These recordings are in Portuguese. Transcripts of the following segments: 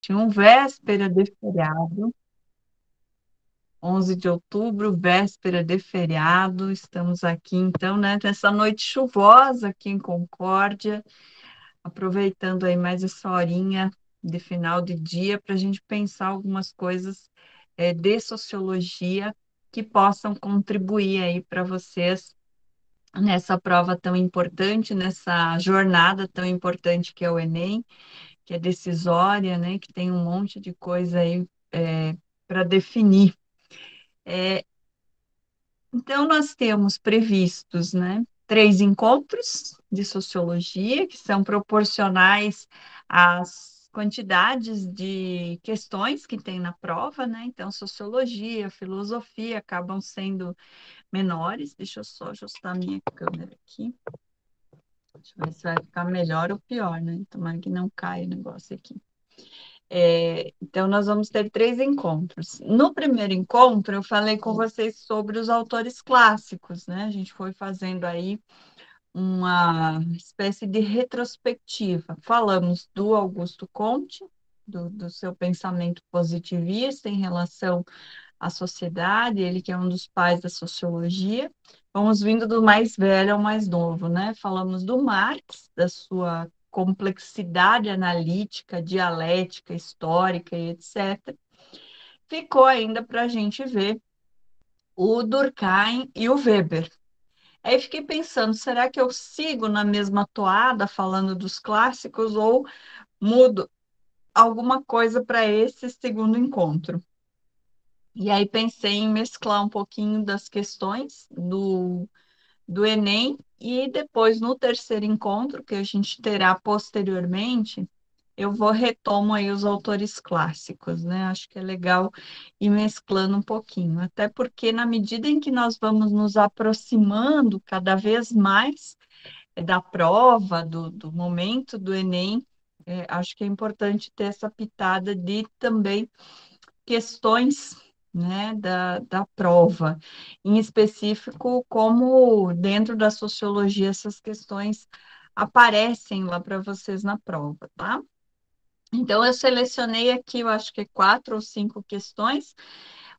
2021, véspera de feriado, 11 de outubro, véspera de feriado. Estamos aqui, então, né, nessa noite chuvosa aqui em Concórdia, aproveitando aí mais essa horinha de final de dia para a gente pensar algumas coisas de sociologia que possam contribuir aí para vocês nessa prova tão importante, nessa jornada tão importante que é o Enem, que é decisória, né, que tem um monte de coisa aí para definir. Então, nós temos previstos, né, 3 encontros de sociologia, que são proporcionais às quantidades de questões que tem na prova, né? Então, sociologia, filosofia acabam sendo menores. Deixa eu só ajustar minha câmera aqui. Deixa eu ver se vai ficar melhor ou pior, né? Tomara que não caia o negócio aqui. Então, nós vamos ter 3 encontros. No primeiro encontro, eu falei com vocês sobre os autores clássicos, né? A gente foi fazendo aí uma espécie de retrospectiva. Falamos do Augusto Comte, do seu pensamento positivista em relação à sociedade, ele que é um dos pais da sociologia. Vamos vindo do mais velho ao mais novo, né? Falamos do Marx, da sua complexidade analítica, dialética, histórica e etc. Ficou ainda para a gente ver o Durkheim e o Weber. Aí fiquei pensando, será que eu sigo na mesma toada falando dos clássicos ou mudo alguma coisa para esse segundo encontro? E aí pensei em mesclar um pouquinho das questões do Enem e depois no terceiro encontro, que a gente terá posteriormente, eu vou retomo aí os autores clássicos, né? Acho que é legal ir mesclando um pouquinho, até porque na medida em que nós vamos nos aproximando cada vez mais da prova, do momento do Enem, acho que é importante ter essa pitada de também questões, né, da prova, em específico, como dentro da sociologia essas questões aparecem lá para vocês na prova, tá? Então, eu selecionei aqui, eu acho que 4 ou 5 questões,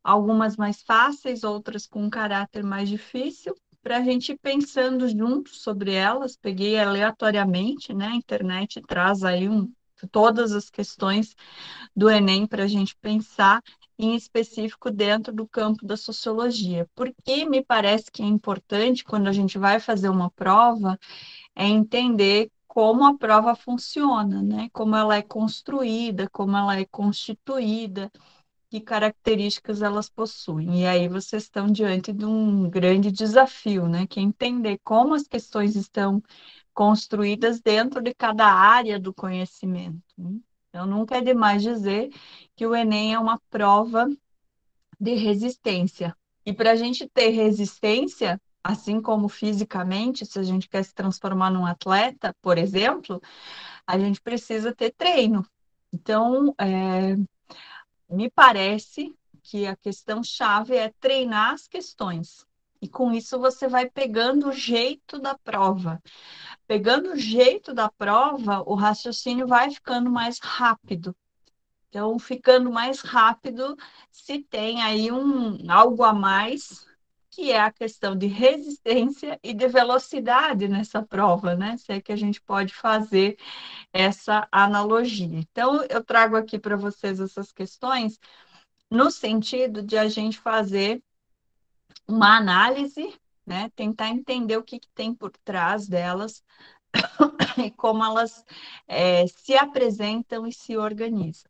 algumas mais fáceis, outras com um caráter mais difícil, para a gente ir pensando juntos sobre elas. Peguei aleatoriamente, né? A internet traz aí todas as questões do Enem para a gente pensar, em específico dentro do campo da sociologia. Porque me parece que é importante, quando a gente vai fazer uma prova, é entender como a prova funciona, né? Como ela é construída, como ela é constituída, que características elas possuem. E aí vocês estão diante de um grande desafio, né? Que é entender como as questões estão construídas dentro de cada área do conhecimento, né? Então, nunca é demais dizer que o Enem é uma prova de resistência. E para a gente ter resistência, assim como fisicamente, se a gente quer se transformar num atleta, por exemplo, a gente precisa ter treino. Então, me parece que a questão chave é treinar as questões. E com isso você vai pegando o jeito da prova. Pegando o jeito da prova, o raciocínio vai ficando mais rápido. Então, ficando mais rápido, se tem aí algo a mais, que é a questão de resistência e de velocidade nessa prova, né? Se é que a gente pode fazer essa analogia. Então, eu trago aqui para vocês essas questões no sentido de a gente fazer uma análise, né? Tentar entender o que tem por trás delas e como elas se apresentam e se organizam.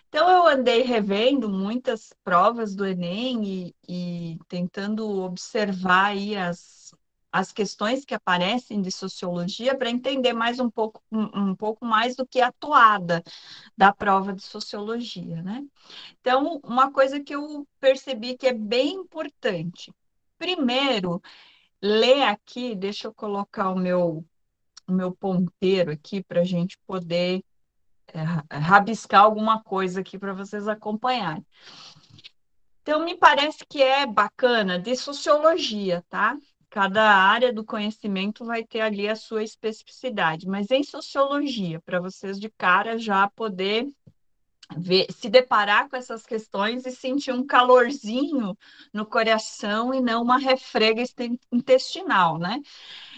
Então, eu andei revendo muitas provas do Enem e tentando observar aí as questões que aparecem de sociologia para entender mais um pouco mais do que a toada da prova de sociologia, né? Então, uma coisa que eu percebi que é bem importante. Primeiro, ler aqui, deixa eu colocar o meu ponteiro aqui para a gente poder rabiscar alguma coisa aqui para vocês acompanharem. Então, me parece que é bacana de sociologia, tá? Cada área do conhecimento vai ter ali a sua especificidade, mas em sociologia, para vocês de cara já poder se deparar com essas questões e sentir um calorzinho no coração e não uma refrega intestinal, né?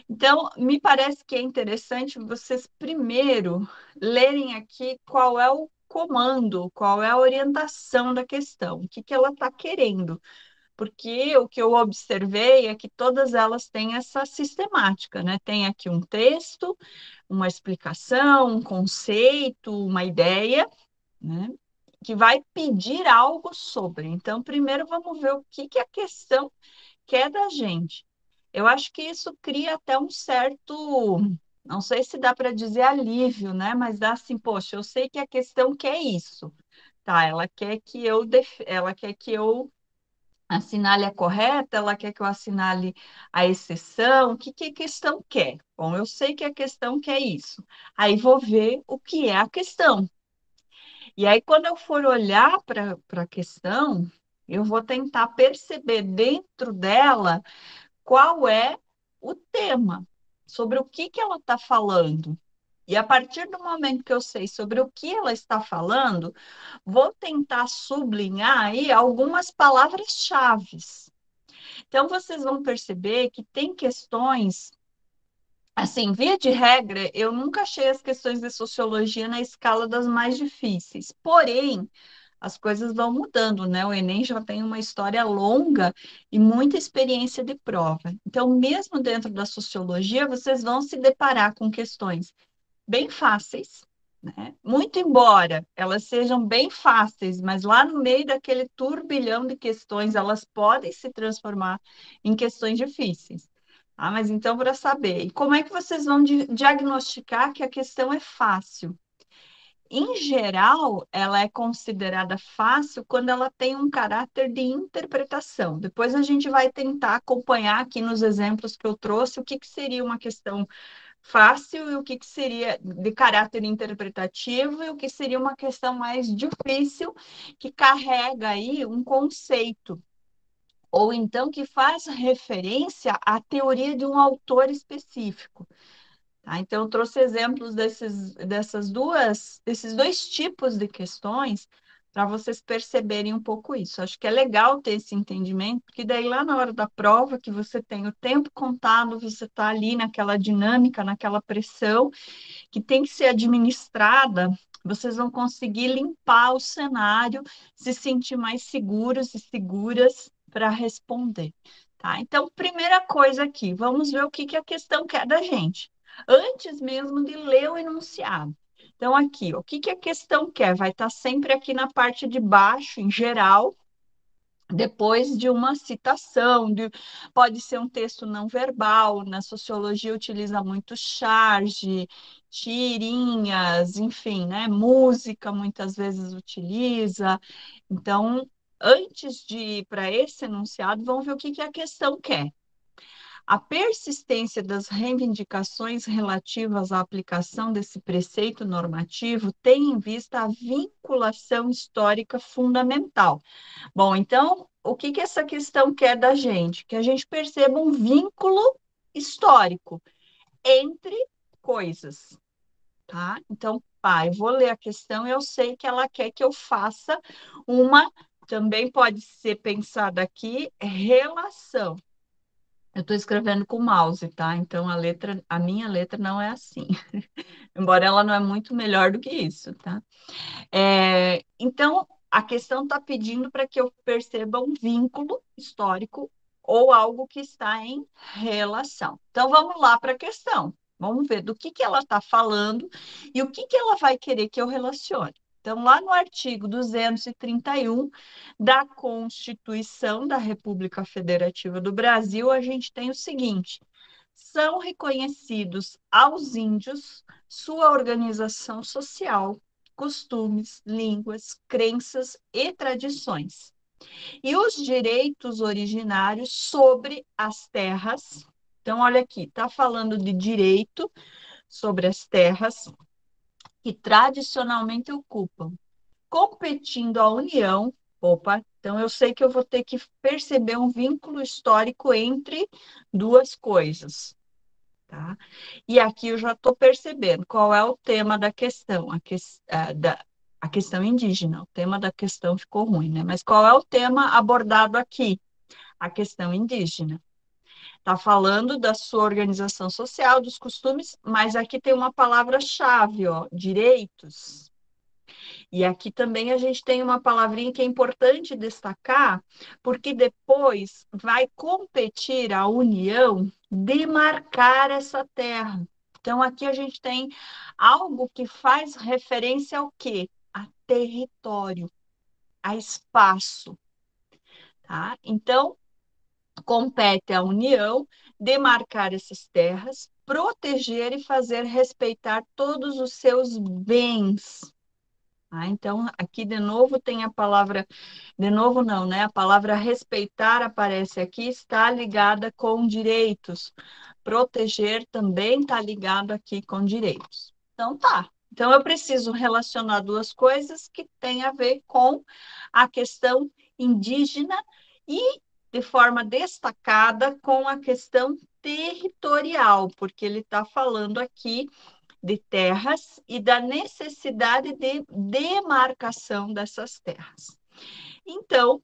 Então, me parece que é interessante vocês primeiro lerem aqui qual é o comando, qual é a orientação da questão, o que que ela está querendo. Porque o que eu observei é que todas elas têm essa sistemática, né? Tem aqui um texto, uma explicação, um conceito, uma ideia, né? Que vai pedir algo sobre. Então, primeiro vamos ver o que que a questão quer da gente. Eu acho que isso cria até um certo, não sei se dá para dizer alívio, né? Mas dá assim, poxa, eu sei que a questão quer isso. Tá, ela quer que eu assinale a correta, ela quer que eu assinale a exceção. O que que a questão quer? Bom, eu sei que a questão quer isso. Aí vou ver o que é a questão. E aí, quando eu for olhar para a questão, eu vou tentar perceber dentro dela qual é o tema, sobre o que que ela está falando. E a partir do momento que eu sei sobre o que ela está falando, vou tentar sublinhar aí algumas palavras-chave. Então, vocês vão perceber que tem questões, assim, via de regra, eu nunca achei as questões de sociologia na escala das mais difíceis. Porém, as coisas vão mudando, né? O Enem já tem uma história longa e muita experiência de prova. Então, mesmo dentro da sociologia, vocês vão se deparar com questões bem fáceis, né? Muito embora elas sejam bem fáceis, mas lá no meio daquele turbilhão de questões, elas podem se transformar em questões difíceis. Ah, mas então, para saber, e como é que vocês vão diagnosticar que a questão é fácil? Em geral, ela é considerada fácil quando ela tem um caráter de interpretação. Depois a gente vai tentar acompanhar aqui nos exemplos que eu trouxe o que que seria uma questão fácil e o que que seria de caráter interpretativo e o que seria uma questão mais difícil que carrega aí um conceito ou então que faz referência à teoria de um autor específico. Tá? Então, eu trouxe exemplos desses dois tipos de questões para vocês perceberem um pouco isso. Acho que é legal ter esse entendimento, porque daí lá na hora da prova, que você tem o tempo contado, você está ali naquela dinâmica, naquela pressão, que tem que ser administrada, vocês vão conseguir limpar o cenário, se sentir mais seguros e seguras para responder. Tá? Então, primeira coisa aqui, vamos ver o que que a questão quer da gente, antes mesmo de ler o enunciado. Então, aqui, o que que a questão quer? Vai estar sempre aqui na parte de baixo, em geral, depois de uma citação, pode ser um texto não verbal, na sociologia utiliza muito charge, tirinhas, enfim, né? Música muitas vezes utiliza. Então, antes de ir para esse enunciado, vamos ver o que que a questão quer. A persistência das reivindicações relativas à aplicação desse preceito normativo tem em vista a vinculação histórica fundamental. Bom, então, o que que essa questão quer da gente? Que a gente perceba um vínculo histórico entre coisas, tá? Então, eu vou ler a questão e eu sei que ela quer que eu faça uma, também pode ser pensada aqui, relação. Eu estou escrevendo com mouse, tá? Então a minha letra não é assim, embora ela não é muito melhor do que isso, tá? Então, a questão está pedindo para que eu perceba um vínculo histórico ou algo que está em relação. Então, vamos lá para a questão. Vamos ver do que ela está falando e o que que ela vai querer que eu relacione. Então, lá no artigo 231 da Constituição da República Federativa do Brasil, a gente tem o seguinte: são reconhecidos aos índios sua organização social, costumes, línguas, crenças e tradições, e os direitos originários sobre as terras. Então, olha aqui, está falando de direito sobre as terras que tradicionalmente ocupam, competindo à União. Opa, então eu sei que eu vou ter que perceber um vínculo histórico entre duas coisas. Tá? E aqui eu já estou percebendo qual é o tema da questão, A questão indígena, o tema da questão ficou ruim, né? Mas qual é o tema abordado aqui? A questão indígena. Está falando da sua organização social, dos costumes, mas aqui tem uma palavra-chave, ó, direitos. E aqui também a gente tem uma palavrinha que é importante destacar, porque depois vai competir a União demarcar essa terra. Então, aqui a gente tem algo que faz referência ao quê? A território, a espaço, tá? Então, compete à União demarcar essas terras, proteger e fazer respeitar todos os seus bens. Ah, então, aqui de novo tem a palavra, de novo não, né? A palavra respeitar aparece aqui, está ligada com direitos. Proteger também está ligado aqui com direitos. Então, tá. Então, eu preciso relacionar duas coisas que têm a ver com a questão indígena e, de forma destacada, com a questão territorial, porque ele está falando aqui de terras e da necessidade de demarcação dessas terras. Então,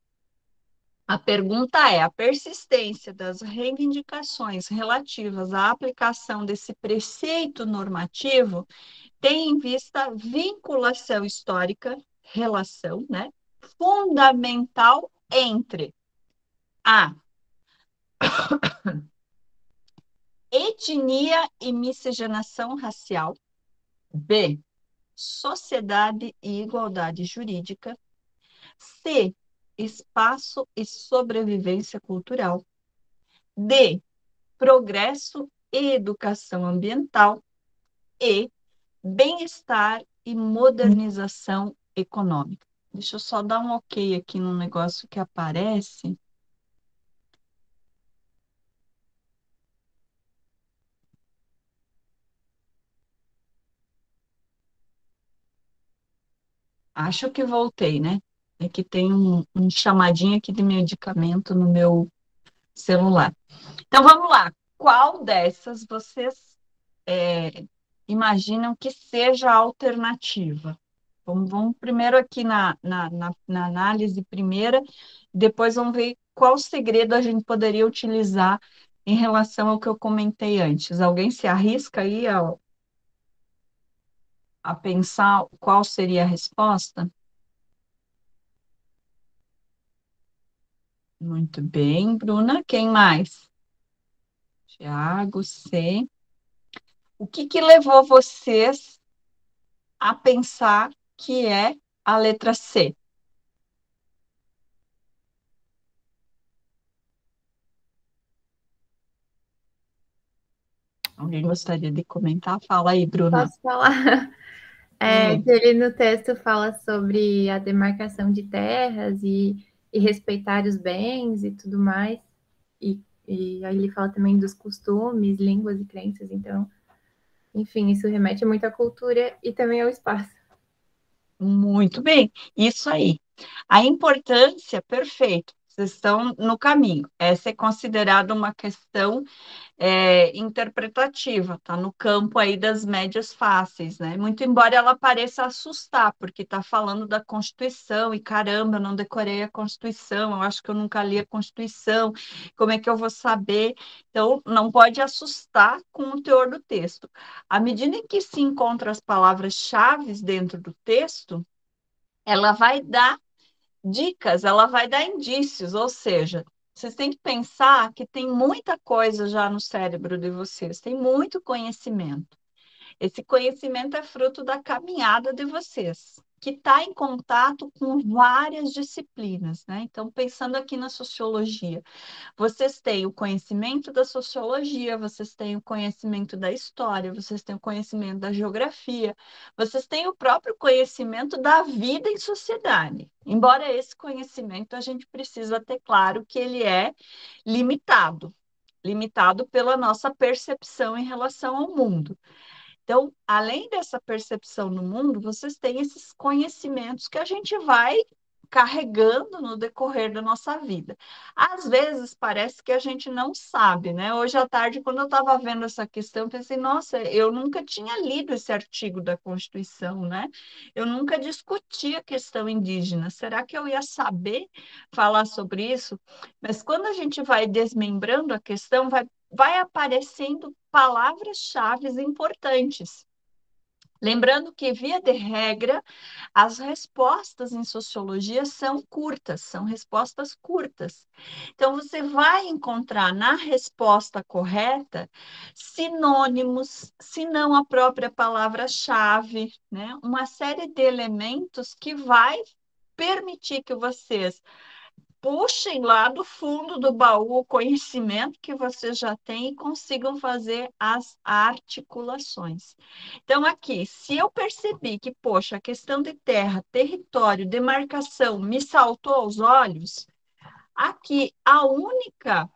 a pergunta é: a persistência das reivindicações relativas à aplicação desse preceito normativo tem em vista a vinculação histórica, relação, né, fundamental entre a etnia e miscigenação racial, b, sociedade e igualdade jurídica, C, espaço e sobrevivência cultural. D, progresso e educação ambiental. E, bem-estar e modernização econômica. Deixa eu só dar um ok aqui no negócio que aparece. Acho que voltei, né? É que tem um chamadinho aqui de medicamento no meu celular. Então vamos lá. Qual dessas vocês imaginam que seja a alternativa? Vamos primeiro aqui na análise primeira, depois vamos ver qual segredo a gente poderia utilizar em relação ao que eu comentei antes. Alguém se arrisca aí a pensar qual seria a resposta? Muito bem, Bruna. Quem mais? Tiago, C. O que levou vocês a pensar que é a letra C? Alguém gostaria de comentar? Fala aí, Bruna. Posso falar? Que ele no texto fala sobre a demarcação de terras e respeitar os bens e tudo mais. E aí ele fala também dos costumes, línguas e crenças. Então, enfim, isso remete muito à cultura e também ao espaço. Muito bem, isso aí. A importância, perfeito, vocês estão no caminho. Essa é considerada uma questão interpretativa, tá no campo aí das médias fáceis, né? Muito embora ela pareça assustar, porque está falando da Constituição, e caramba, eu não decorei a Constituição, eu acho que eu nunca li a Constituição, como é que eu vou saber? Então, não pode assustar com o teor do texto. À medida em que se encontram as palavras-chave dentro do texto, ela vai dar dicas, ela vai dar indícios, ou seja, vocês têm que pensar que tem muita coisa já no cérebro de vocês, tem muito conhecimento. Esse conhecimento é fruto da caminhada de vocês, que está em contato com várias disciplinas, né? Então, pensando aqui na sociologia, vocês têm o conhecimento da sociologia, vocês têm o conhecimento da história, vocês têm o conhecimento da geografia, vocês têm o próprio conhecimento da vida em sociedade. Embora esse conhecimento a gente precisa ter claro que ele é limitado, limitado pela nossa percepção em relação ao mundo. Então, além dessa percepção no mundo, vocês têm esses conhecimentos que a gente vai carregando no decorrer da nossa vida. Às vezes parece que a gente não sabe, né? Hoje à tarde, quando eu estava vendo essa questão, eu pensei, nossa, eu nunca tinha lido esse artigo da Constituição, né? Eu nunca discuti a questão indígena. Será que eu ia saber falar sobre isso? Mas quando a gente vai desmembrando a questão, vai aparecendo palavras-chave importantes. Lembrando que, via de regra, as respostas em sociologia são curtas, são respostas curtas. Então, você vai encontrar na resposta correta sinônimos, se não a própria palavra-chave, né? Uma série de elementos que vai permitir que vocês puxem lá do fundo do baú o conhecimento que vocês já têm e consigam fazer as articulações. Então, aqui, se eu percebi que, poxa, a questão de terra, território, demarcação me saltou aos olhos, aqui é a única,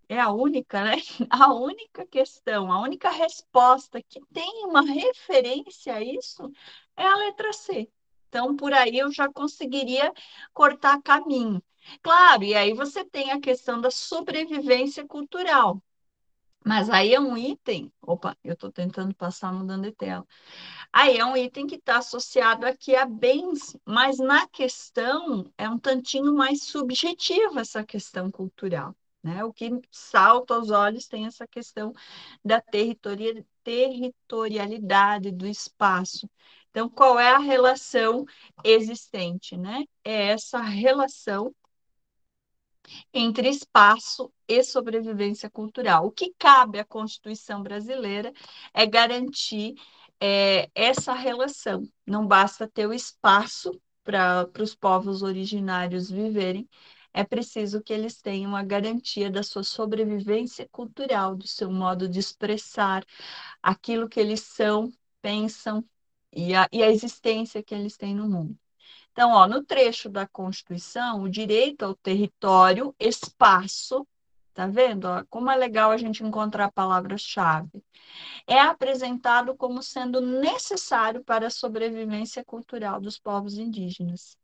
né? A única questão, a única resposta que tem uma referência a isso é a letra C. Então, por aí eu já conseguiria cortar caminho. Claro, e aí você tem a questão da sobrevivência cultural. Mas aí é um item. Opa, eu estou tentando passar mudando de tela. Aí é um item que está associado aqui a bens, mas na questão é um tantinho mais subjetiva essa questão cultural, né? O que salta aos olhos tem essa questão da territorialidade do espaço. Então, qual é a relação existente, né? É essa relação entre espaço e sobrevivência cultural. O que cabe à Constituição brasileira é garantir essa relação. Não basta ter o espaço para os povos originários viverem, é preciso que eles tenham a garantia da sua sobrevivência cultural, do seu modo de expressar aquilo que eles são, pensam e a existência que eles têm no mundo. Então, ó, no trecho da Constituição, o direito ao território, espaço, tá vendo? Ó, como é legal a gente encontrar palavras-chave. É apresentado como sendo necessário para a sobrevivência cultural dos povos indígenas.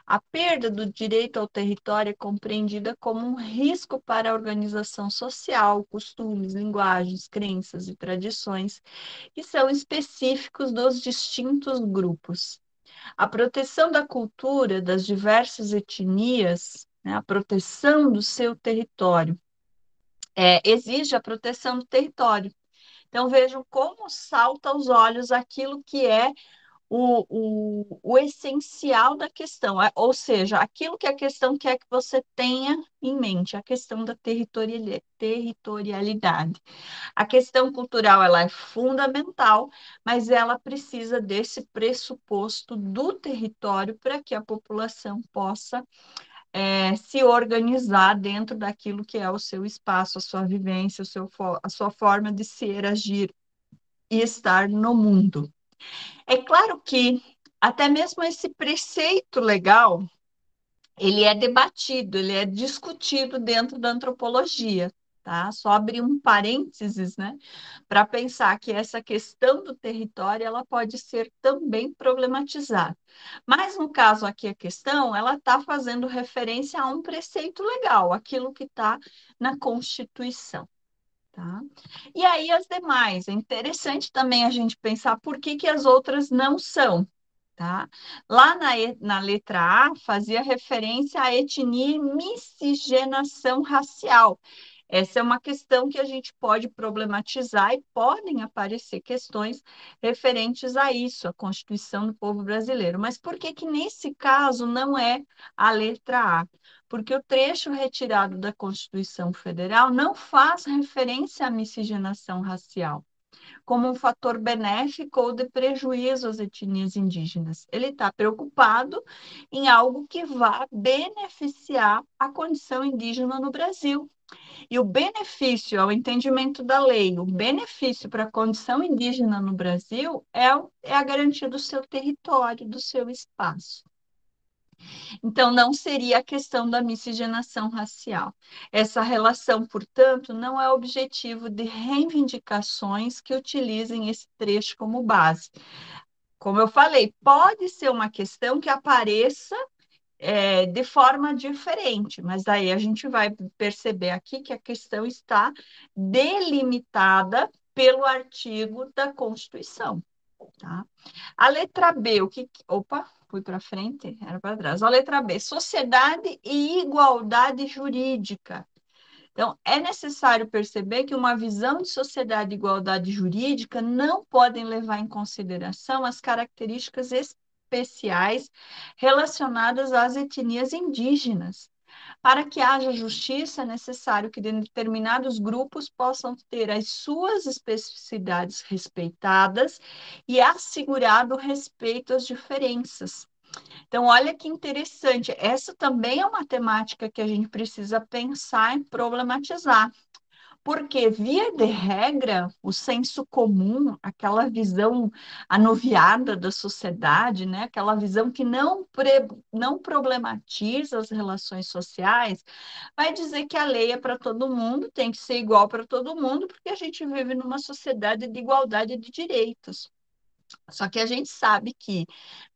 A perda do direito ao território é compreendida como um risco para a organização social, costumes, linguagens, crenças e tradições que são específicos dos distintos grupos. A proteção da cultura das diversas etnias, né, a proteção do seu território, exige a proteção do território. Então, vejam como salta aos olhos aquilo que é o essencial da questão, ou seja, aquilo que a questão quer que você tenha em mente, a questão da territorialidade. A questão cultural ela é fundamental, mas ela precisa desse pressuposto do território para que a população possa se organizar dentro daquilo que é o seu espaço, a sua vivência, a sua forma de ser, agir e estar no mundo. É claro que até mesmo esse preceito legal, ele é debatido, ele é discutido dentro da antropologia, tá? Só abrir um parênteses, né, para pensar que essa questão do território, ela pode ser também problematizada. Mas no caso aqui a questão, ela está fazendo referência a um preceito legal, aquilo que está na Constituição. Tá? E aí as demais, é interessante também a gente pensar por que, que as outras não são, tá? Lá na letra A fazia referência à etnia e miscigenação racial. Essa é uma questão que a gente pode problematizar e podem aparecer questões referentes a isso, a Constituição do povo brasileiro. Mas por que que nesse caso não é a letra A? Porque o trecho retirado da Constituição Federal não faz referência à miscigenação racial como um fator benéfico ou de prejuízo às etnias indígenas. Ele está preocupado em algo que vá beneficiar a condição indígena no Brasil. E o benefício ao entendimento da lei, o benefício para a condição indígena no Brasil é a garantia do seu território, do seu espaço. Então, não seria a questão da miscigenação racial. Essa relação, portanto, não é objetivo de reivindicações que utilizem esse trecho como base. Como eu falei, pode ser uma questão que apareça de forma diferente, mas daí a gente vai perceber aqui que a questão está delimitada pelo artigo da Constituição, tá? A letra B, Opa, fui para frente, era para trás. A letra B, sociedade e igualdade jurídica. Então, é necessário perceber que uma visão de sociedade e igualdade jurídica não podem levar em consideração as características especiais relacionadas às etnias indígenas. Para que haja justiça, é necessário que determinados grupos possam ter as suas especificidades respeitadas e assegurado o respeito às diferenças. Então, olha que interessante, essa também é uma temática que a gente precisa pensar e problematizar, porque, via de regra, o senso comum, aquela visão anuviada da sociedade, né? Aquela visão que não problematiza as relações sociais, vai dizer que a lei é para todo mundo, tem que ser igual para todo mundo, porque a gente vive numa sociedade de igualdade de direitos. Só que a gente sabe que,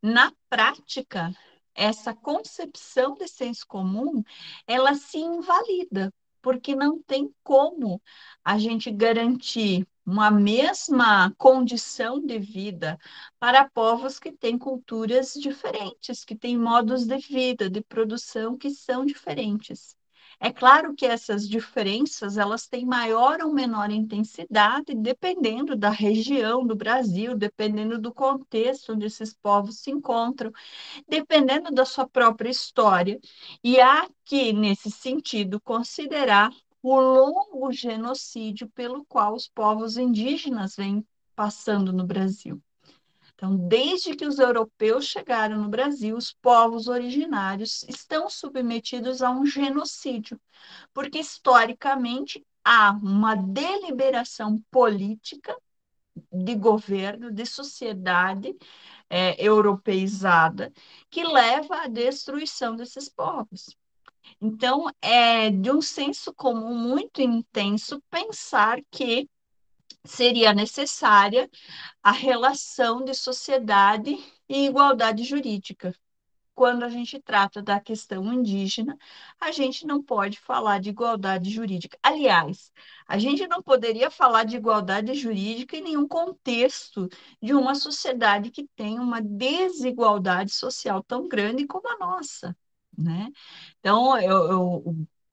na prática, essa concepção de senso comum, ela se invalida, porque não tem como a gente garantir uma mesma condição de vida para povos que têm culturas diferentes, que têm modos de vida, de produção que são diferentes. É claro que essas diferenças elas têm maior ou menor intensidade, dependendo da região do Brasil, dependendo do contexto onde esses povos se encontram, dependendo da sua própria história. E há que, nesse sentido, considerar o longo genocídio pelo qual os povos indígenas vêm passando no Brasil. Então, desde que os europeus chegaram no Brasil, os povos originários estão submetidos a um genocídio, porque historicamente há uma deliberação política de governo, de sociedade europeizada, que leva à destruição desses povos. Então, é de um senso comum muito intenso pensar que seria necessária a relação de sociedade e igualdade jurídica. Quando a gente trata da questão indígena, a gente não pode falar de igualdade jurídica. Aliás, a gente não poderia falar de igualdade jurídica em nenhum contexto de uma sociedade que tem uma desigualdade social tão grande como a nossa, né? Então,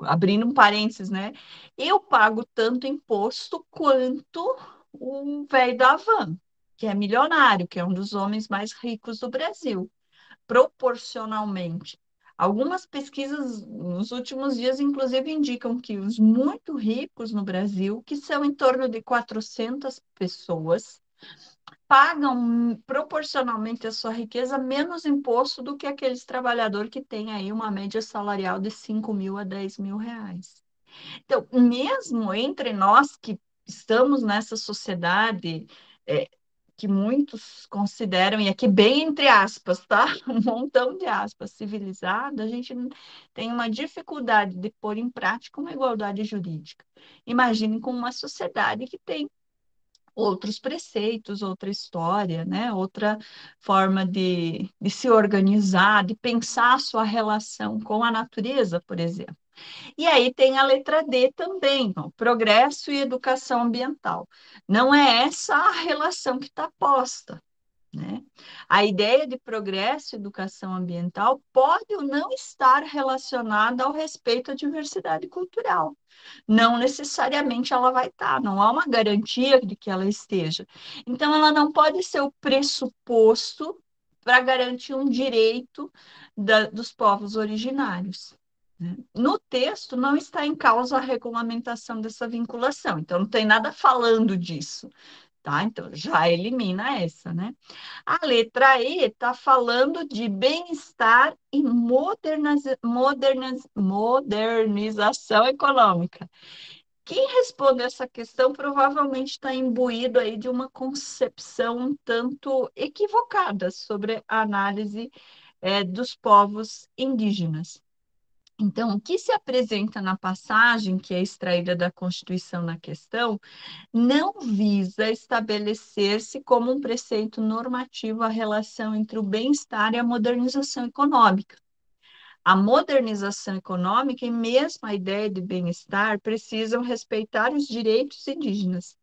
abrindo um parênteses, né? Eu pago tanto imposto quanto o velho da van, que é milionário, que é um dos homens mais ricos do Brasil proporcionalmente. Algumas pesquisas nos últimos dias, inclusive, indicam que os muito ricos no Brasil, que são em torno de 400 pessoas, pagam proporcionalmente à sua riqueza menos imposto do que aqueles trabalhadores que têm aí uma média salarial de 5 mil a 10 mil reais. Então, mesmo entre nós que estamos nessa sociedade, é, que muitos consideram, e aqui bem entre aspas, tá? Um montão de aspas, civilizada, a gente tem uma dificuldade de pôr em prática uma igualdade jurídica. Imagine com uma sociedade que tem outros preceitos, outra história, né? Outra forma de se organizar, de pensar a sua relação com a natureza, por exemplo. E aí tem a letra D também, ó, progresso e educação ambiental. Não é essa a relação que está posta, né? A ideia de progresso e educação ambiental pode ou não estar relacionada ao respeito à diversidade cultural. Não necessariamente ela vai estar, não há uma garantia de que ela esteja. Então, ela não pode ser o pressuposto para garantir um direito dos povos originários, né? No texto não está em causa a regulamentação dessa vinculação, então não tem nada falando disso, tá? Então já elimina essa, né? A letra E está falando de bem-estar e modernização econômica. Quem responde essa questão provavelmente está imbuído aí de uma concepção um tanto equivocada sobre a análise dos povos indígenas. Então, o que se apresenta na passagem, que é extraída da Constituição na questão, não visa estabelecer-se como um preceito normativo a relação entre o bem-estar e a modernização econômica. a modernização econômica e mesmo a ideia de bem-estar precisam respeitar os direitos indígenas.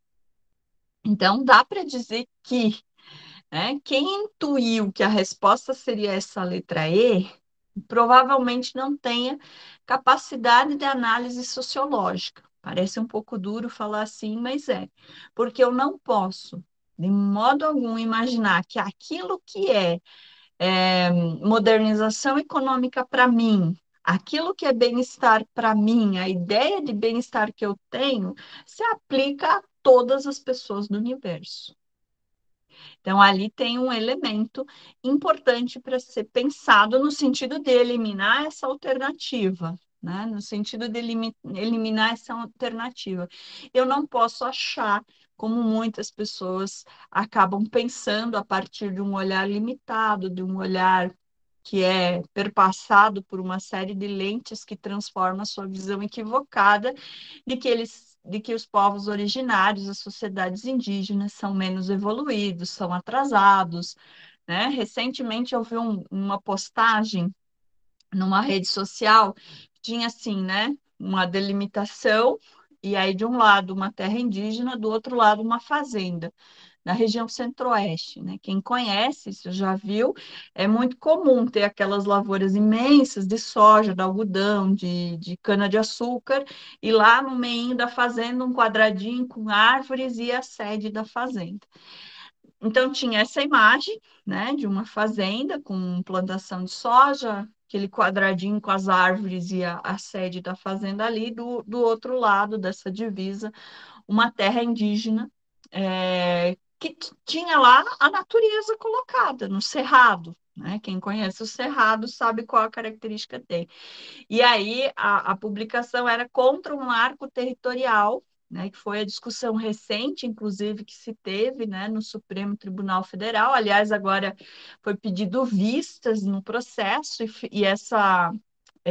Então, dá para dizer que, né, quem intuiu que a resposta seria essa letra E, provavelmente não tenha capacidade de análise sociológica. Parece um pouco duro falar assim, mas é. Porque eu não posso, de modo algum, imaginar que aquilo que modernização econômica para mim, aquilo que é bem-estar para mim, a ideia de bem-estar que eu tenho, se aplica a todas as pessoas do universo. Então, ali tem um elemento importante para ser pensado no sentido de eliminar essa alternativa, né? No sentido de eliminar essa alternativa. Eu não posso achar, como muitas pessoas acabam pensando a partir de um olhar limitado, de um olhar que é perpassado por uma série de lentes que transforma a sua visão equivocada de que os povos originários, as sociedades indígenas, são menos evoluídos, são atrasados, né? Recentemente eu vi uma postagem numa rede social que tinha assim, né? Uma delimitação, e aí de um lado uma terra indígena, do outro lado uma fazenda na região centro-oeste, né? Quem conhece, isso já viu, é muito comum ter aquelas lavouras imensas de soja, de algodão, de cana-de-açúcar, e lá no meio da fazenda um quadradinho com árvores e a sede da fazenda. Então tinha essa imagem, né, de uma fazenda com plantação de soja, aquele quadradinho com as árvores e a sede da fazenda ali, do outro lado dessa divisa, uma terra indígena que tinha lá a natureza colocada no cerrado, né? Quem conhece o cerrado sabe qual a característica tem. E aí a publicação era contra um marco territorial, né, que foi a discussão recente, inclusive, que se teve, né, no Supremo Tribunal Federal. Aliás, agora foi pedido vistas no processo e essa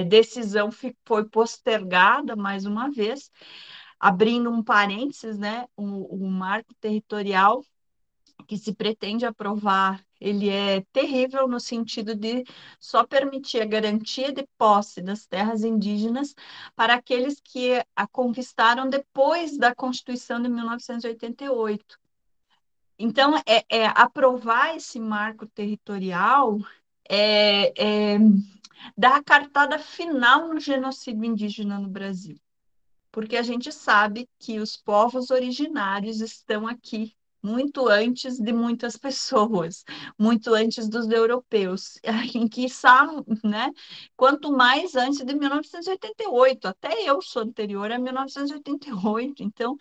decisão foi postergada mais uma vez, abrindo um parênteses, né, o marco territorial que se pretende aprovar, ele é terrível no sentido de só permitir a garantia de posse das terras indígenas para aqueles que a conquistaram depois da Constituição de 1988. Então, aprovar esse marco territorial é dar a cartada final no genocídio indígena no Brasil, porque a gente sabe que os povos originários estão aqui muito antes de muitas pessoas, muito antes dos europeus, em que né? Quanto mais antes de 1988, até eu sou anterior a 1988, então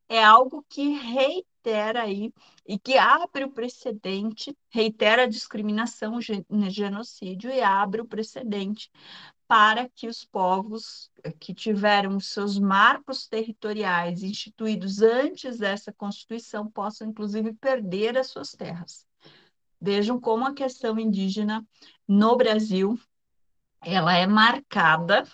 é algo que reitera aí e que abre o precedente, reitera a discriminação, o genocídio e abre o precedente para que os povos que tiveram seus marcos territoriais instituídos antes dessa Constituição possam, inclusive, perder as suas terras. Vejam como a questão indígena no Brasil ela é marcada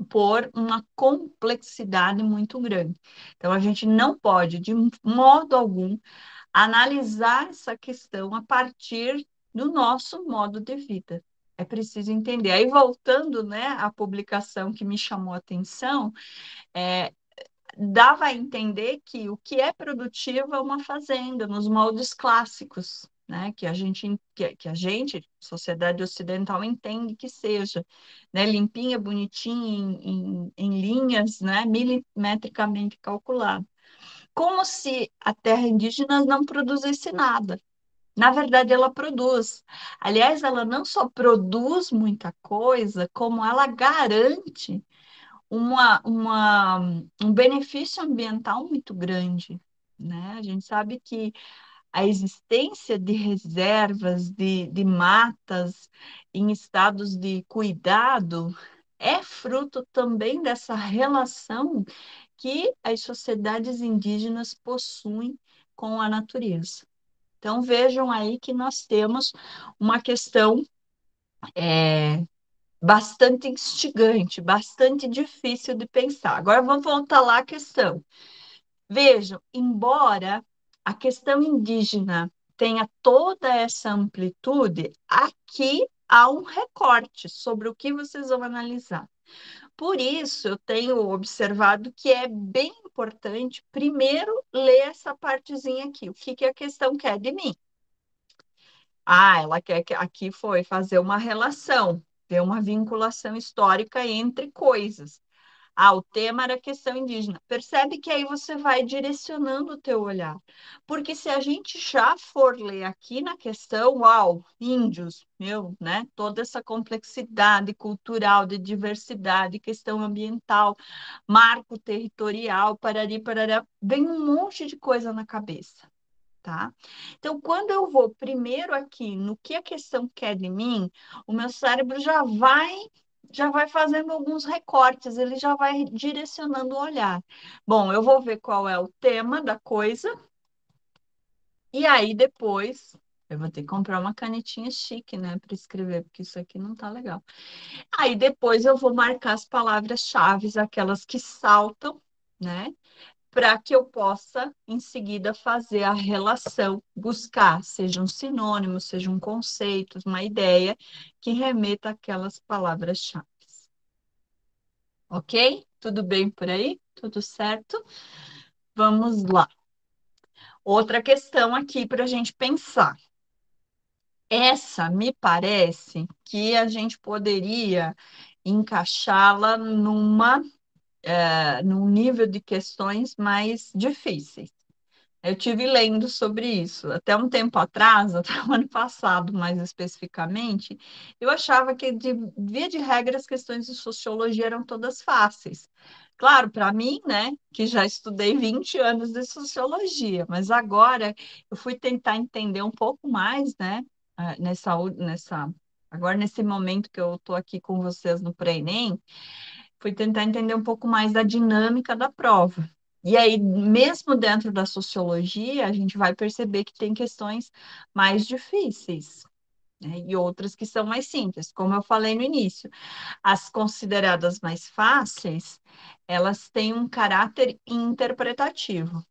por uma complexidade muito grande. Então, a gente não pode, de modo algum, analisar essa questão a partir do nosso modo de vida. É preciso entender. Aí, voltando, né, à publicação que me chamou a atenção, dava a entender que o que é produtivo é uma fazenda, nos moldes clássicos, né, que a gente, sociedade ocidental, entende que seja, né, limpinha, bonitinha, em linhas, né, milimetricamente calculado. Como se a terra indígena não produzisse nada. Na verdade, ela produz. Aliás, ela não só produz muita coisa, como ela garante um benefício ambiental muito grande, né? A gente sabe que a existência de reservas de matas em estados de cuidado é fruto também dessa relação que as sociedades indígenas possuem com a natureza. Então, vejam aí que nós temos uma questão bastante instigante, bastante difícil de pensar. Agora, vamos voltar lá à questão. Vejam, embora a questão indígena tenha toda essa amplitude, aqui há um recorte sobre o que vocês vão analisar. Por isso, eu tenho observado que é bem importante, primeiro, ler essa partezinha aqui. O que, que a questão quer de mim? Ah, ela quer que aqui foi fazer uma relação, ver uma vinculação histórica entre coisas. Ah, o tema era a questão indígena. Percebe que aí você vai direcionando o teu olhar. Porque se a gente já for ler aqui na questão, uau, índios, meu, né? Toda essa complexidade cultural, de diversidade, questão ambiental, marco territorial, parari, parará, vem um monte de coisa na cabeça. Tá? Então, quando eu vou primeiro aqui no que a questão quer de mim, o meu cérebro já vai fazendo alguns recortes, ele já vai direcionando o olhar. Bom, eu vou ver qual é o tema da coisa, e aí depois eu vou ter que comprar uma canetinha chique, né, para escrever, porque isso aqui não tá legal. Aí depois eu vou marcar as palavras-chave, aquelas que saltam, né? Para que eu possa, em seguida, fazer a relação, buscar, seja um sinônimo, seja um conceito, uma ideia que remeta àquelas palavras-chave. Ok? Tudo bem por aí? Tudo certo? Vamos lá. Outra questão aqui para a gente pensar. Essa me parece que a gente poderia encaixá-la num nível de questões mais difíceis. Eu tive lendo sobre isso. Até um tempo atrás, até o ano passado, mais especificamente, eu achava que, de via de regra, as questões de sociologia eram todas fáceis. Claro, para mim, né, que já estudei 20 anos de sociologia, mas agora eu fui tentar entender um pouco mais, né, agora nesse momento que eu estou aqui com vocês no pré-ENEM, fui tentar entender um pouco mais da dinâmica da prova. E aí, mesmo dentro da sociologia, a gente vai perceber que tem questões mais difíceis, né? E outras que são mais simples. Como eu falei no início, as consideradas mais fáceis, elas têm um caráter interpretativo.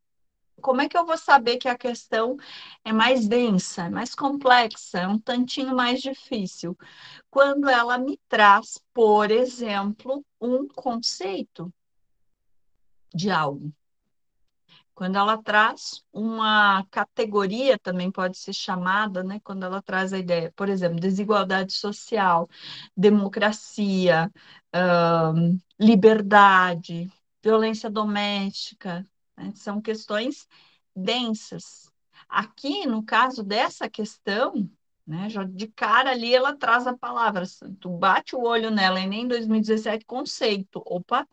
Como é que eu vou saber que a questão é mais densa, é mais complexa, é um tantinho mais difícil? Quando ela me traz, por exemplo, um conceito de algo. Quando ela traz uma categoria, também pode ser chamada, né? Quando ela traz a ideia, por exemplo, desigualdade social, democracia, liberdade, violência doméstica, né? São questões densas. Aqui, no caso dessa questão, né, já de cara ali ela traz a palavra, tu bate o olho nela, em 2017, conceito. Opa,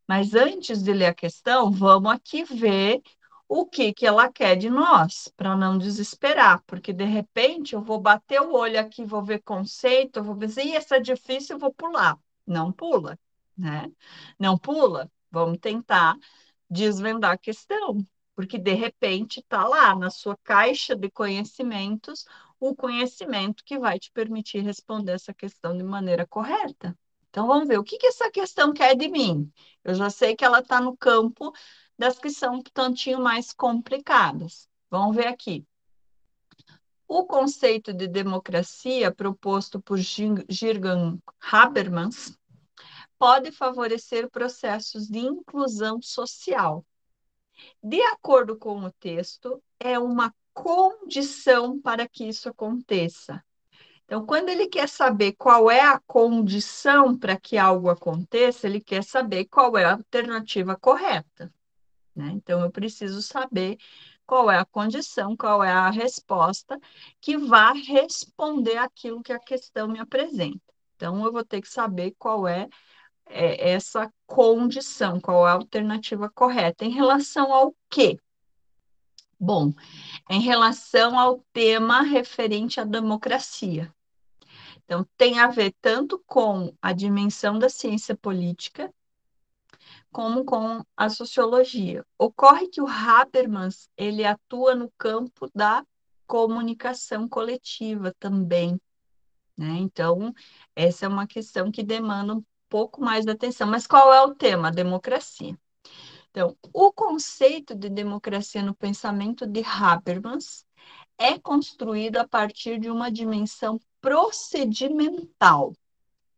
mas antes de ler a questão, vamos aqui ver o que que ela quer de nós, para não desesperar, porque de repente eu vou bater o olho aqui, vou ver conceito, eu vou ver se essa é difícil, eu vou pular. Não pula, né? Não pula. Vamos tentar desvendar a questão, porque de repente está lá na sua caixa de conhecimentos o conhecimento que vai te permitir responder essa questão de maneira correta. Então vamos ver o que que essa questão quer de mim. Eu já sei que ela está no campo das que são um tantinho mais complicadas. Vamos ver aqui. O conceito de democracia proposto por Jürgen Habermas pode favorecer processos de inclusão social. De acordo com o texto, é uma condição para que isso aconteça. Então, quando ele quer saber qual é a condição para que algo aconteça, ele quer saber qual é a alternativa correta, né? Então, eu preciso saber qual é a condição, qual é a resposta que vai responder aquilo que a questão me apresenta. Então, eu vou ter que saber qual é essa condição, qual é a alternativa correta. Em relação ao quê? Bom, em relação ao tema referente à democracia. Então, tem a ver tanto com a dimensão da ciência política, como com a sociologia. Ocorre que o Habermas, ele atua no campo da comunicação coletiva também, né? Então, essa é uma questão que demanda um pouco mais de atenção. Mas qual é o tema? A democracia. Então, o conceito de democracia no pensamento de Habermas é construído a partir de uma dimensão procedimental,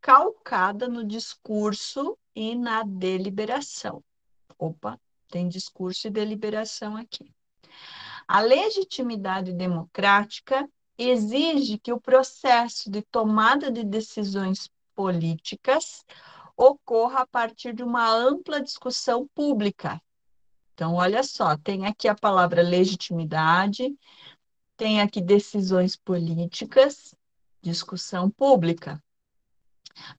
calcada no discurso e na deliberação. Opa, tem discurso e deliberação aqui. A legitimidade democrática exige que o processo de tomada de decisões políticas ocorra a partir de uma ampla discussão pública. Então, olha só, tem aqui a palavra legitimidade, tem aqui decisões políticas, discussão pública,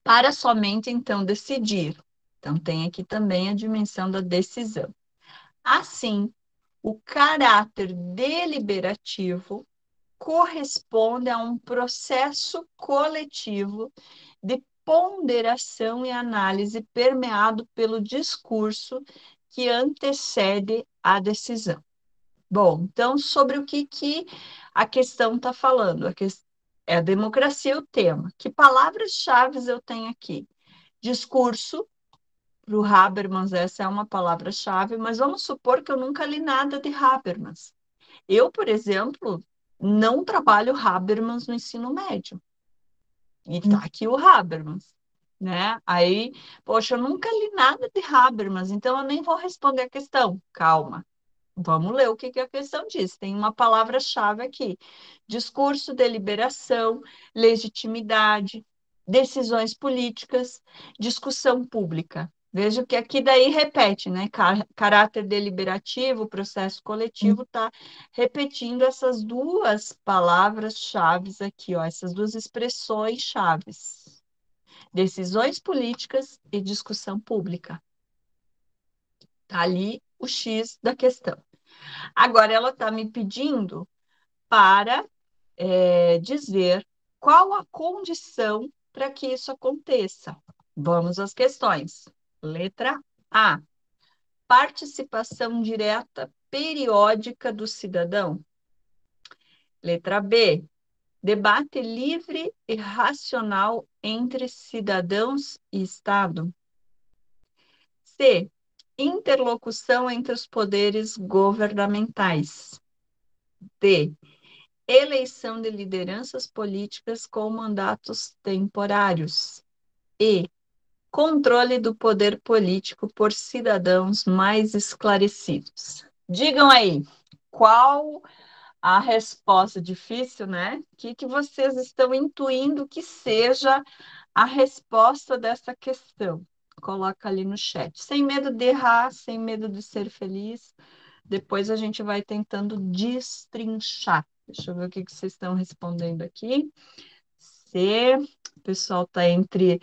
para somente então decidir. Então, tem aqui também a dimensão da decisão. Assim, o caráter deliberativo corresponde a um processo coletivo de ponderação e análise permeado pelo discurso que antecede a decisão. Bom, então, sobre o que a questão está falando? É a democracia o tema. Que palavras-chave eu tenho aqui? Discurso, para o Habermas, essa é uma palavra-chave, mas vamos supor que eu nunca li nada de Habermas. Eu, por exemplo, não trabalho Habermas no ensino médio. E tá aqui o Habermas, né? Aí, poxa, eu nunca li nada de Habermas, então eu nem vou responder a questão. Calma. Vamos ler o que a questão diz. Tem uma palavra-chave aqui: discurso, deliberação, legitimidade, decisões políticas, discussão pública. Veja que aqui daí repete, né? Caráter deliberativo, processo coletivo, está repetindo essas duas palavras-chave aqui, ó, essas duas expressões-chaves: decisões políticas e discussão pública. Está ali o X da questão. Agora, ela está me pedindo para dizer qual a condição para que isso aconteça. Vamos às questões. Letra A. Participação direta periódica do cidadão. Letra B. Debate livre e racional entre cidadãos e Estado. C. Interlocução entre os poderes governamentais. D. Eleição de lideranças políticas com mandatos temporários. E controle do poder político por cidadãos mais esclarecidos. Digam aí, qual a resposta difícil, né? O que vocês estão intuindo que seja a resposta dessa questão? Coloca ali no chat. Sem medo de errar, sem medo de ser feliz. Depois a gente vai tentando destrinchar. Deixa eu ver o que vocês estão respondendo aqui. C, o pessoal está entre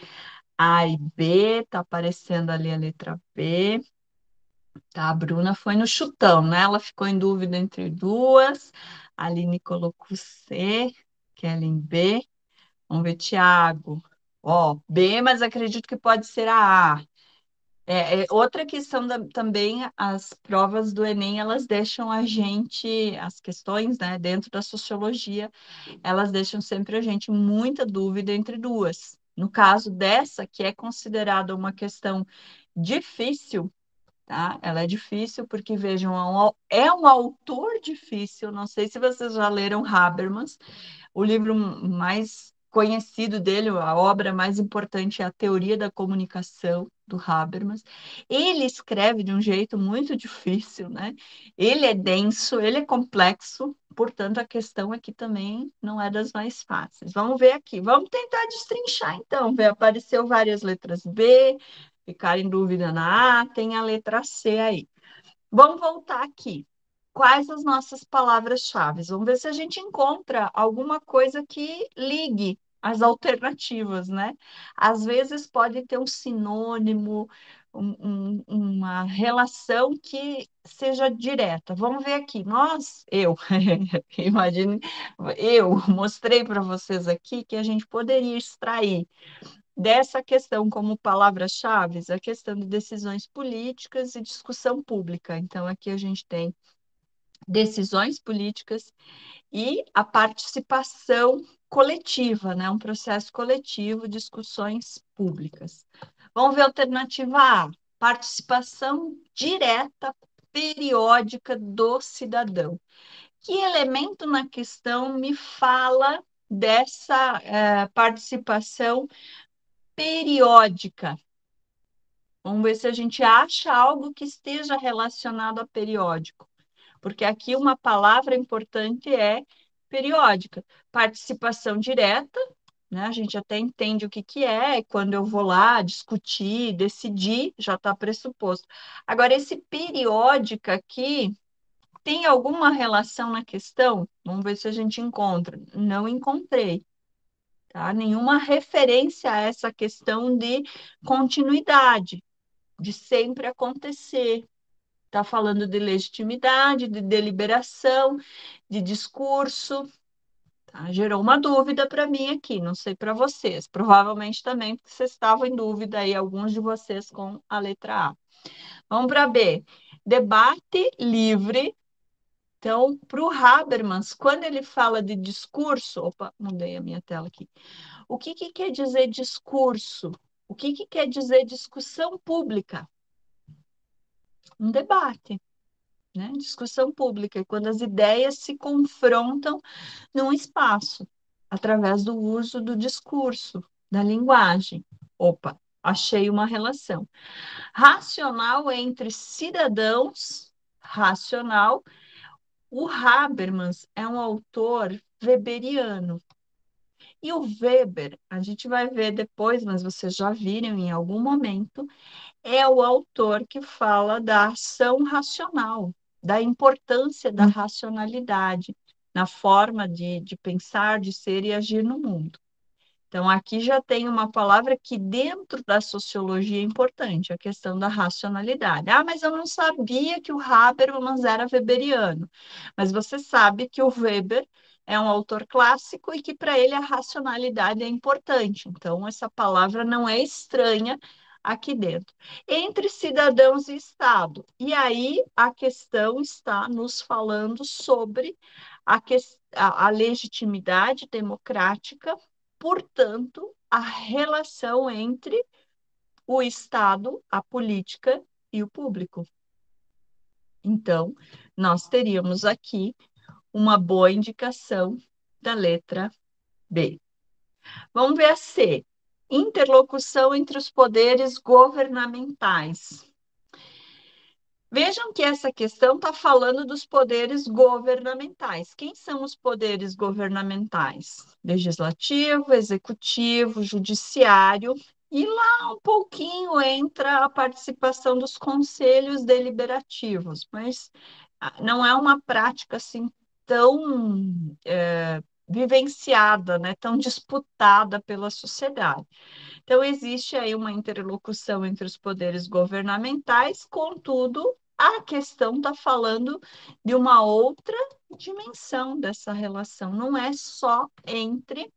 A e B, está aparecendo ali a letra B. Tá, a Bruna foi no chutão, né? Ela ficou em dúvida entre duas. A Aline colocou C, Kellen B. Vamos ver, Tiago. Ó, B, mas acredito que pode ser a A. Outra questão também, as provas do Enem, elas deixam a gente, as questões, né, dentro da sociologia, elas deixam sempre a gente muita dúvida entre duas. No caso dessa, que é considerada uma questão difícil, tá? Ela é difícil porque, vejam, é um autor difícil, não sei se vocês já leram Habermas, o livro mais conhecido dele, a obra mais importante é A Teoria da Comunicação, do Habermas. Ele escreve de um jeito muito difícil, né? Ele é denso, ele é complexo, portanto, a questão aqui também não é das mais fáceis. Vamos ver aqui, vamos tentar destrinchar então. Apareceu várias letras B, ficar em dúvida na A, tem a letra C aí. Vamos voltar aqui. Quais as nossas palavras-chave? Vamos ver se a gente encontra alguma coisa que ligue as alternativas, né? Às vezes pode ter um sinônimo, uma relação que seja direta. Vamos ver aqui. Imagine, eu mostrei para vocês aqui que a gente poderia extrair dessa questão como palavras-chave a questão de decisões políticas e discussão pública. Então, aqui a gente tem decisões políticas e a participação coletiva, né? Um processo coletivo, discussões públicas. Vamos ver a alternativa A, participação direta periódica do cidadão. Que elemento na questão me fala dessa participação periódica. Vamos ver se a gente acha algo que esteja relacionado a periódico, porque aqui uma palavra importante é periódica. Participação direta, né? A gente até entende o que que é, quando eu vou lá discutir, decidir, já está pressuposto. Agora, esse periódica aqui tem alguma relação na questão? Vamos ver se a gente encontra. Não encontrei, tá? Nenhuma referência a essa questão de continuidade, de sempre acontecer. Está falando de legitimidade, de deliberação, de discurso. Tá? Gerou uma dúvida para mim aqui, não sei para vocês. Provavelmente também, porque vocês estavam em dúvida aí, alguns de vocês com a letra A. Vamos para B. Debate livre. Então, para o Habermas, quando ele fala de discurso, opa, mudei a minha tela aqui. O que que quer dizer discurso? O que que quer dizer discussão pública? Um debate, né? Discussão pública, é quando as ideias se confrontam num espaço, através do uso do discurso, da linguagem. Opa, achei uma relação. Racional entre cidadãos, racional. O Habermas é um autor weberiano. E o Weber, a gente vai ver depois, mas vocês já viram em algum momento, é o autor que fala da ação racional, da importância da racionalidade na forma de pensar, de ser e agir no mundo. Então, aqui já tem uma palavra que dentro da sociologia é importante, a questão da racionalidade. Ah, mas eu não sabia que o Habermas era weberiano. Mas você sabe que o Weber é um autor clássico e que para ele a racionalidade é importante. Então, essa palavra não é estranha aqui dentro. Entre cidadãos e Estado. E aí a questão está nos falando sobre a legitimidade democrática, portanto, a relação entre o Estado, a política e o público. Então, nós teríamos aqui uma boa indicação da letra B. Vamos ver a C. Interlocução entre os poderes governamentais. Vejam que essa questão está falando dos poderes governamentais. Quem são os poderes governamentais? Legislativo, executivo, judiciário. E lá um pouquinho entra a participação dos conselhos deliberativos, mas não é uma prática assim tão vivenciada, né, tão disputada pela sociedade. Então, existe aí uma interlocução entre os poderes governamentais, contudo, a questão está falando de uma outra dimensão dessa relação, não é só entre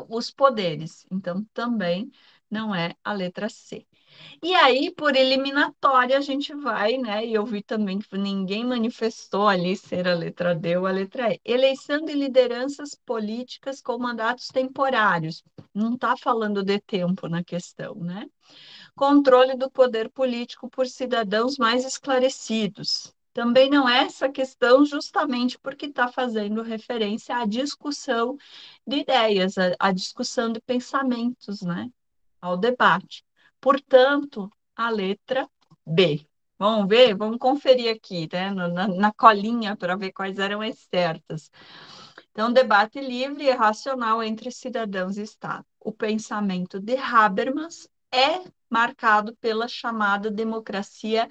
os poderes, então também não é a letra C. E aí, por eliminatória, a gente vai, né? E eu vi também que ninguém manifestou ali ser a letra D ou a letra E. Eleição de lideranças políticas com mandatos temporários. Não está falando de tempo na questão, né? Controle do poder político por cidadãos mais esclarecidos. Também não é essa questão, justamente porque está fazendo referência à discussão de ideias, à discussão de pensamentos, né? Ao debate. Portanto, a letra B. Vamos ver? Vamos conferir aqui, né? Na colinha, para ver quais eram as certas. Então, debate livre e racional entre cidadãos e Estado. O pensamento de Habermas é marcado pela chamada democracia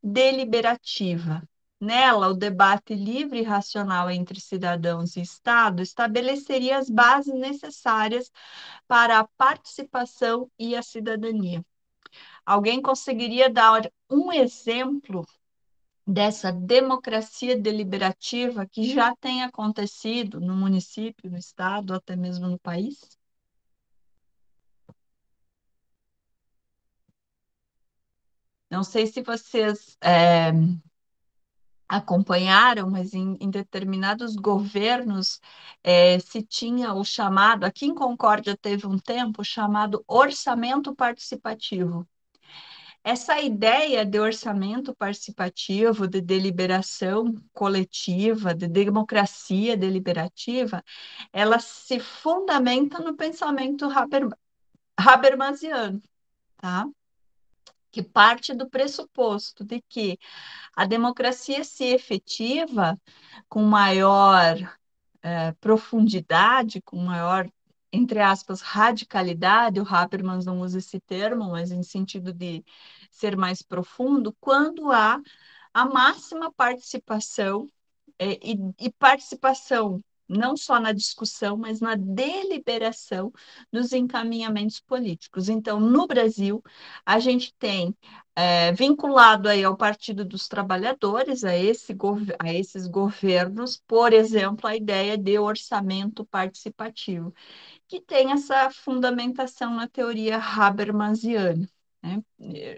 deliberativa. Nela, o debate livre e racional entre cidadãos e Estado estabeleceria as bases necessárias para a participação e a cidadania. Alguém conseguiria dar um exemplo dessa democracia deliberativa que já tem acontecido no município, no estado, até mesmo no país? Não sei se vocês acompanharam, mas em determinados governos se tinha o chamado, aqui em Concórdia teve um tempo, chamado orçamento participativo. essa ideia de orçamento participativo, de deliberação coletiva, de democracia deliberativa, ela se fundamenta no pensamento Habermasiano, tá? Que parte do pressuposto de que a democracia se efetiva com maior profundidade, com maior, entre aspas, radicalidade, o Habermas não usa esse termo, mas em sentido de ser mais profundo, quando há a máxima participação e participação não só na discussão, mas na deliberação dos encaminhamentos políticos. Então, no Brasil, a gente tem vinculado aí ao Partido dos Trabalhadores, a esses governos, por exemplo, a ideia de orçamento participativo, que tem essa fundamentação na teoria Habermasiana. Né?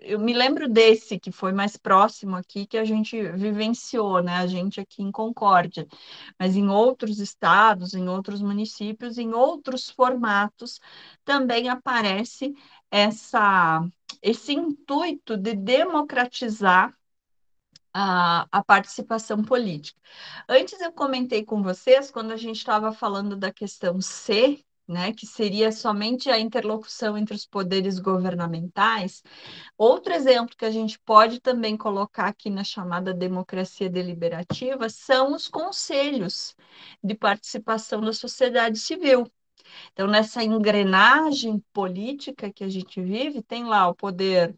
Eu me lembro desse, que foi mais próximo aqui, que a gente vivenciou, né? A gente aqui em Concórdia, mas em outros estados, em outros municípios, em outros formatos, também aparece esse intuito de democratizar a participação política. Antes eu comentei com vocês, quando a gente estava falando da questão C, né, que seria somente a interlocução entre os poderes governamentais. Outro exemplo que a gente pode também colocar aqui na chamada democracia deliberativa são os conselhos de participação da sociedade civil. Então, nessa engrenagem política que a gente vive, tem lá o poder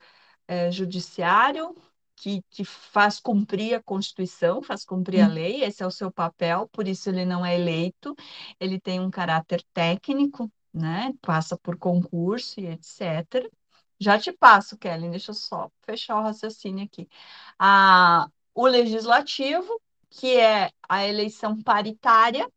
judiciário, que faz cumprir a Constituição, faz cumprir a lei, esse é o seu papel, por isso ele não é eleito, ele tem um caráter técnico, né? Passa por concurso e etc. Já te passo, Kelly, deixa eu só fechar o raciocínio aqui. O legislativo, que é a eleição paritária,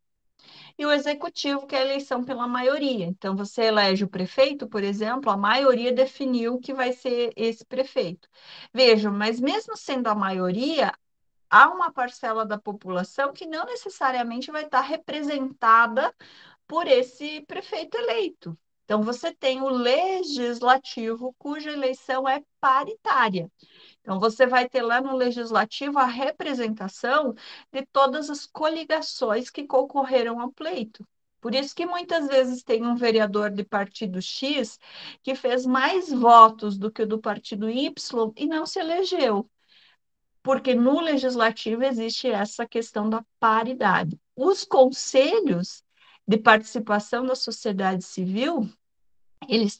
e o executivo, que é a eleição pela maioria. Então, você elege o prefeito, por exemplo, a maioria definiu que vai ser esse prefeito. Vejam, mas mesmo sendo a maioria, há uma parcela da população que não necessariamente vai estar representada por esse prefeito eleito. Então, você tem o legislativo, cuja eleição é paritária. Então, você vai ter lá no legislativo a representação de todas as coligações que concorreram ao pleito. Por isso que muitas vezes tem um vereador de partido X que fez mais votos do que o do partido Y e não se elegeu, porque no legislativo existe essa questão da paridade. Os conselhos de participação da sociedade civil, eles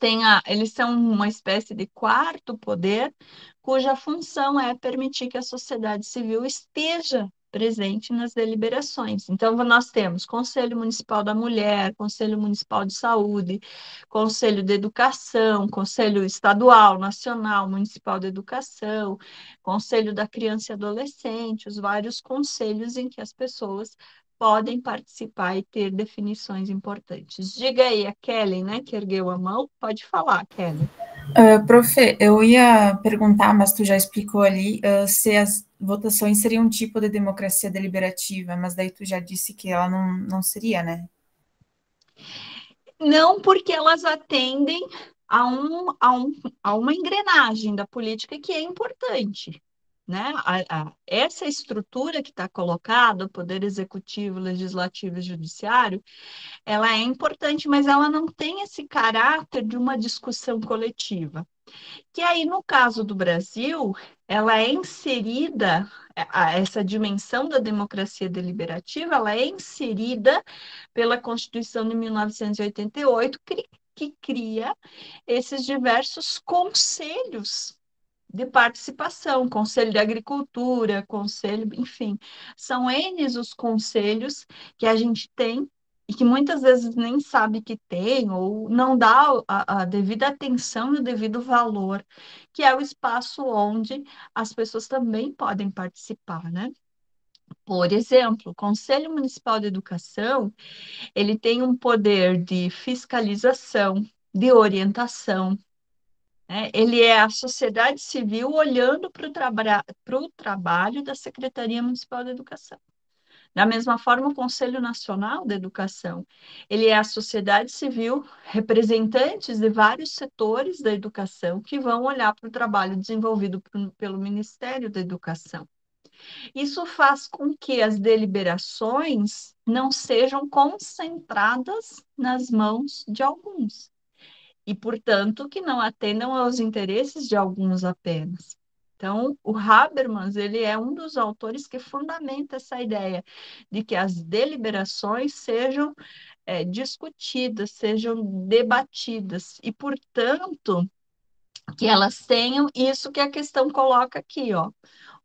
são uma espécie de quarto poder, cuja função é permitir que a sociedade civil esteja presente nas deliberações. Então, nós temos Conselho Municipal da Mulher, Conselho Municipal de Saúde, Conselho de Educação, Conselho Estadual, Nacional, Municipal de Educação, Conselho da Criança e Adolescente, os vários conselhos em que as pessoas podem participar e ter definições importantes. Diga aí, a Kelly, né, que ergueu a mão, pode falar, Kelly. Prof, eu ia perguntar, mas tu já explicou ali, se as votações seriam um tipo de democracia deliberativa, mas daí tu já disse que ela não seria, né? Não, porque elas atendem a uma engrenagem da política que é importante. Né? Essa estrutura que está colocada, o Poder Executivo, Legislativo e Judiciário, ela é importante, mas ela não tem esse caráter de uma discussão coletiva. Que aí, no caso do Brasil, ela é inserida, essa dimensão da democracia deliberativa, ela é inserida pela Constituição de 1988, que cria esses diversos conselhos de participação, Conselho de Agricultura, Conselho, enfim, são N os conselhos que a gente tem e que muitas vezes nem sabe que tem ou não dá a devida atenção e o devido valor, que é o espaço onde as pessoas também podem participar, né? Por exemplo, o Conselho Municipal de Educação, ele tem um poder de fiscalização, de orientação, né? Ele é a sociedade civil olhando para o trabalho da Secretaria Municipal de Educação. Da mesma forma, o Conselho Nacional da Educação, ele é a sociedade civil, representantes de vários setores da educação que vão olhar para o trabalho desenvolvido pelo Ministério da Educação. Isso faz com que as deliberações não sejam concentradas nas mãos de alguns e, portanto, que não atendam aos interesses de alguns apenas. Então, o Habermas, ele é um dos autores que fundamenta essa ideia de que as deliberações sejam discutidas, sejam debatidas e, portanto, que elas tenham isso que a questão coloca aqui, ó,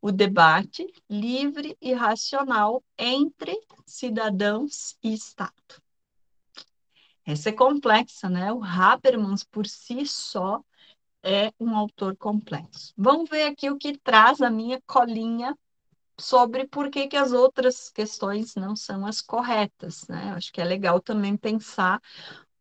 o debate livre e racional entre cidadãos e Estado. Essa é complexa, né? O Habermas, por si só, é um autor complexo. Vamos ver aqui o que traz a minha colinha sobre por que as outras questões não são as corretas, né? Acho que é legal também pensar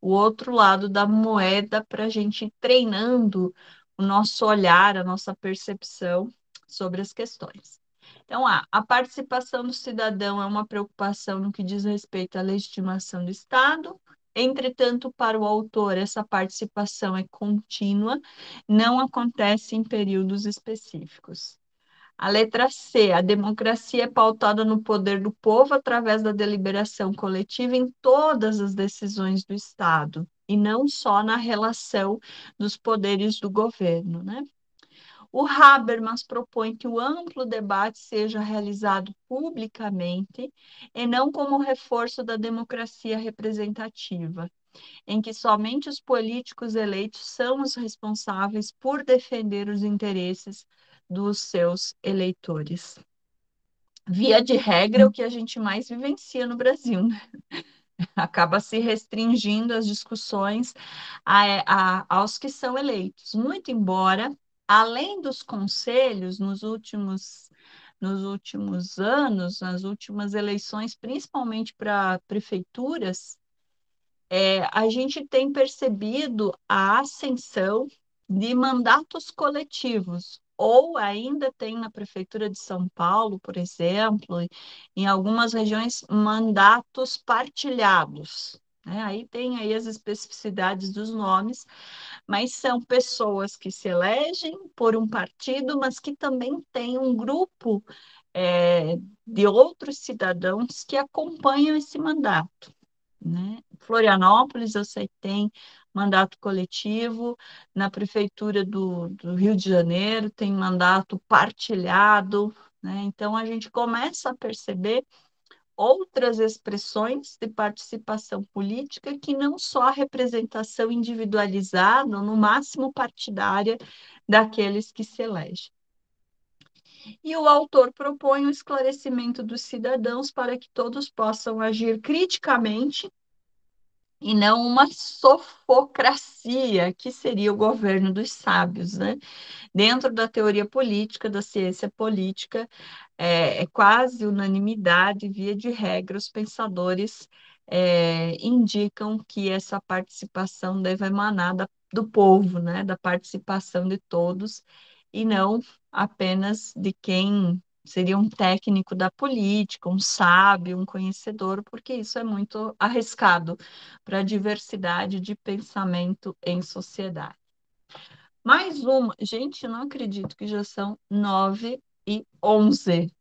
o outro lado da moeda para a gente ir treinando o nosso olhar, a nossa percepção sobre as questões. Então, a participação do cidadão é uma preocupação no que diz respeito à legitimação do Estado. Entretanto, para o autor, essa participação é contínua, não acontece em períodos específicos. A letra C, a democracia é pautada no poder do povo através da deliberação coletiva em todas as decisões do Estado, e não só na relação dos poderes do governo, né? O Habermas propõe que o amplo debate seja realizado publicamente e não como reforço da democracia representativa, em que somente os políticos eleitos são os responsáveis por defender os interesses dos seus eleitores. Via de regra, é o que a gente mais vivencia no Brasil, né? Acaba se restringindo as discussões aos que são eleitos. Muito embora, além dos conselhos, nos últimos anos, nas últimas eleições, principalmente para prefeituras, a gente tem percebido a ascensão de mandatos coletivos, ou ainda tem na Prefeitura de São Paulo, por exemplo, em algumas regiões, mandatos partilhados, né? Aí tem aí as especificidades dos nomes, mas são pessoas que se elegem por um partido, mas que também têm um grupo de outros cidadãos que acompanham esse mandato, né? Florianópolis, eu sei que tem mandato coletivo, na Prefeitura do Rio de Janeiro tem mandato partilhado, né? Então, a gente começa a perceber outras expressões de participação política que não só a representação individualizada, ou no máximo partidária, daqueles que se elegem. E o autor propõe o esclarecimento dos cidadãos para que todos possam agir criticamente e não uma sofocracia, que seria o governo dos sábios, né? Dentro da teoria política, da ciência política, é quase unanimidade, via de regra, os pensadores indicam que essa participação deve emanar do povo, né? Da participação de todos, e não apenas de quem seria um técnico da política, um sábio, um conhecedor, porque isso é muito arriscado para a diversidade de pensamento em sociedade. Mais uma. Gente, eu não acredito que já são 9h11.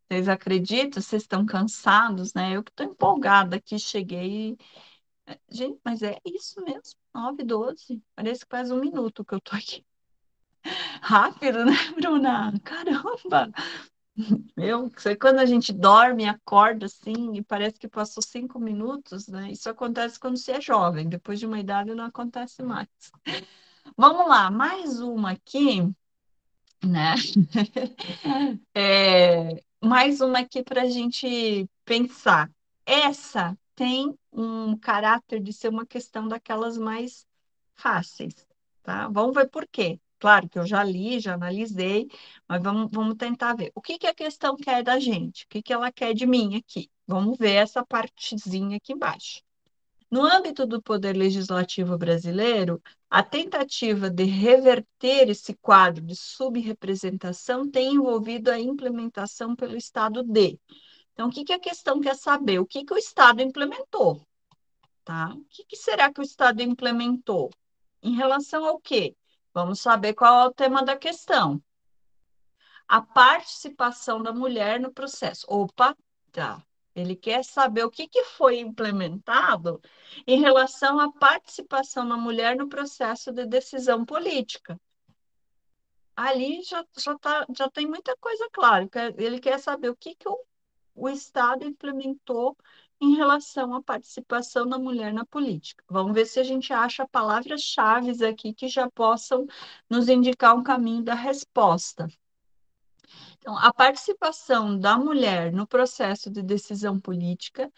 Vocês acreditam? Vocês estão cansados, né? Eu que estou empolgada aqui, cheguei. Gente, mas é isso mesmo, 9h12. Parece que faz um minuto que eu estou aqui. Rápido, né, Bruna? Caramba! Quando a gente dorme, acorda assim, e parece que passou 5 minutos, né? Isso acontece quando você é jovem, depois de uma idade não acontece mais. Vamos lá, mais uma aqui, né? Mais uma aqui para a gente pensar. Essa tem um caráter de ser uma questão daquelas mais fáceis, tá? Vamos ver por quê. Claro que eu já li, já analisei, mas vamos tentar ver. O que que a questão quer da gente? O que que ela quer de mim aqui? Vamos ver essa partezinha aqui embaixo. No âmbito do Poder Legislativo brasileiro, a tentativa de reverter esse quadro de subrepresentação tem envolvido a implementação pelo Estado de Então, o que que a questão quer saber? O que que o Estado implementou, tá? O que que será que o Estado implementou? Em relação ao quê? Vamos saber qual é o tema da questão. A participação da mulher no processo. Opa, tá. Ele quer saber o que que foi implementado em relação à participação da mulher no processo de decisão política. Ali já tem muita coisa clara. Ele quer saber o que que o Estado implementou em relação à participação da mulher na política. Vamos ver se a gente acha palavras-chave aqui que já possam nos indicar um caminho da resposta. Então, a participação da mulher no processo de decisão política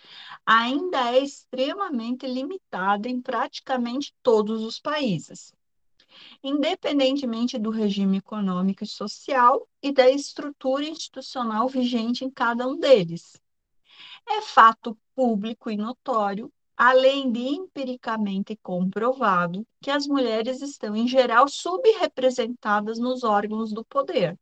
ainda é extremamente limitada em praticamente todos os países, independentemente do regime econômico e social e da estrutura institucional vigente em cada um deles. É fato público e notório, além de empiricamente comprovado, que as mulheres estão, em geral, subrepresentadas nos órgãos do poder,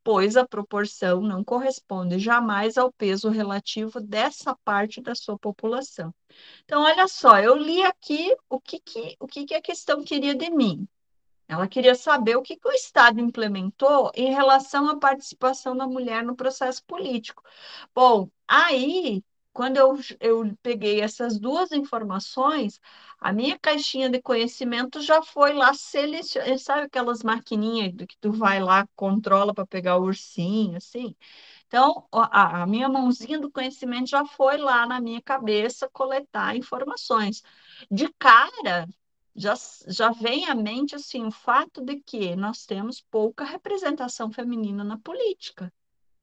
pois a proporção não corresponde jamais ao peso relativo dessa parte da sua população. Então, olha só, eu li aqui o que a questão queria de mim. Ela queria saber o que que o Estado implementou em relação à participação da mulher no processo político. Bom, aí, quando eu peguei essas duas informações, a minha caixinha de conhecimento já foi lá selecionar. Sabe aquelas maquininhas que tu vai lá, controla para pegar o ursinho, assim? Então, a minha mãozinha do conhecimento já foi lá na minha cabeça coletar informações. De cara, já, já vem à mente assim, o fato de que nós temos pouca representação feminina na política,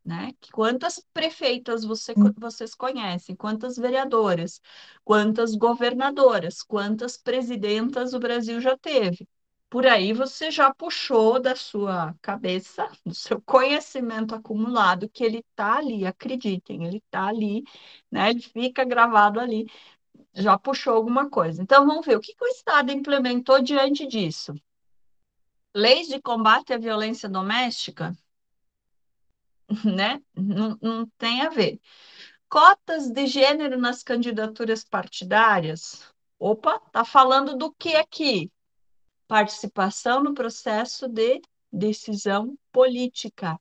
né? Quantas prefeitas vocês conhecem? Quantas vereadoras? Quantas governadoras? Quantas presidentas o Brasil já teve? Por aí você já puxou da sua cabeça, do seu conhecimento acumulado, que ele está ali, acreditem, ele está ali, né? Ele fica gravado ali, já puxou alguma coisa. Então vamos ver o que que o Estado implementou diante disso. Leis de combate à violência doméstica, né? Não tem a ver. Cotas de gênero nas candidaturas partidárias. Opa, tá falando do que aqui? Participação no processo de decisão política.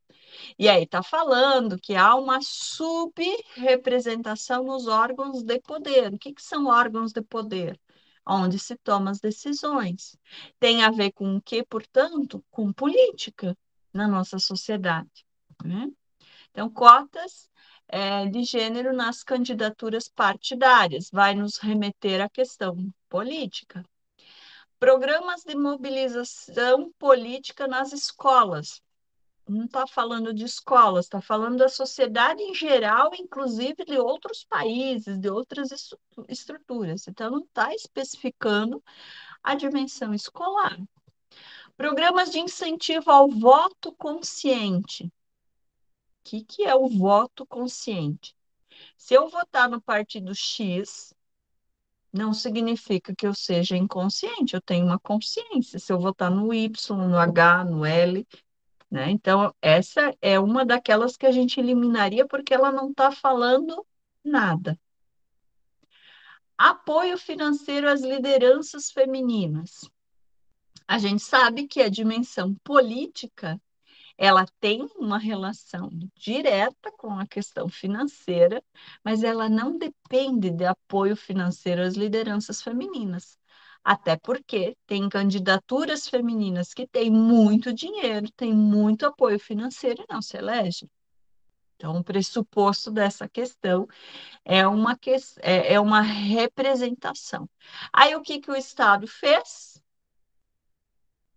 E aí tá falando que há uma subrepresentação nos órgãos de poder. O que que são órgãos de poder? Onde se tomam as decisões. Tem a ver com o que, portanto? Com política na nossa sociedade, né? Então, cotas de gênero nas candidaturas partidárias vai nos remeter à questão política. Programas de mobilização política nas escolas. Não está falando de escolas, está falando da sociedade em geral, inclusive de outros países, de outras estruturas. Então, não está especificando a dimensão escolar. Programas de incentivo ao voto consciente. O que é o voto consciente? Se eu votar no partido X, não significa que eu seja inconsciente, eu tenho uma consciência. Se eu votar no Y, no H, no L, né? Então, essa é uma daquelas que a gente eliminaria porque ela não está falando nada. Apoio financeiro às lideranças femininas. A gente sabe que a dimensão política ela tem uma relação direta com a questão financeira, mas ela não depende de apoio financeiro às lideranças femininas. Até porque tem candidaturas femininas que têm muito dinheiro, têm muito apoio financeiro e não se elegem. Então, o pressuposto dessa questão é uma representação. Aí, o que que o Estado fez?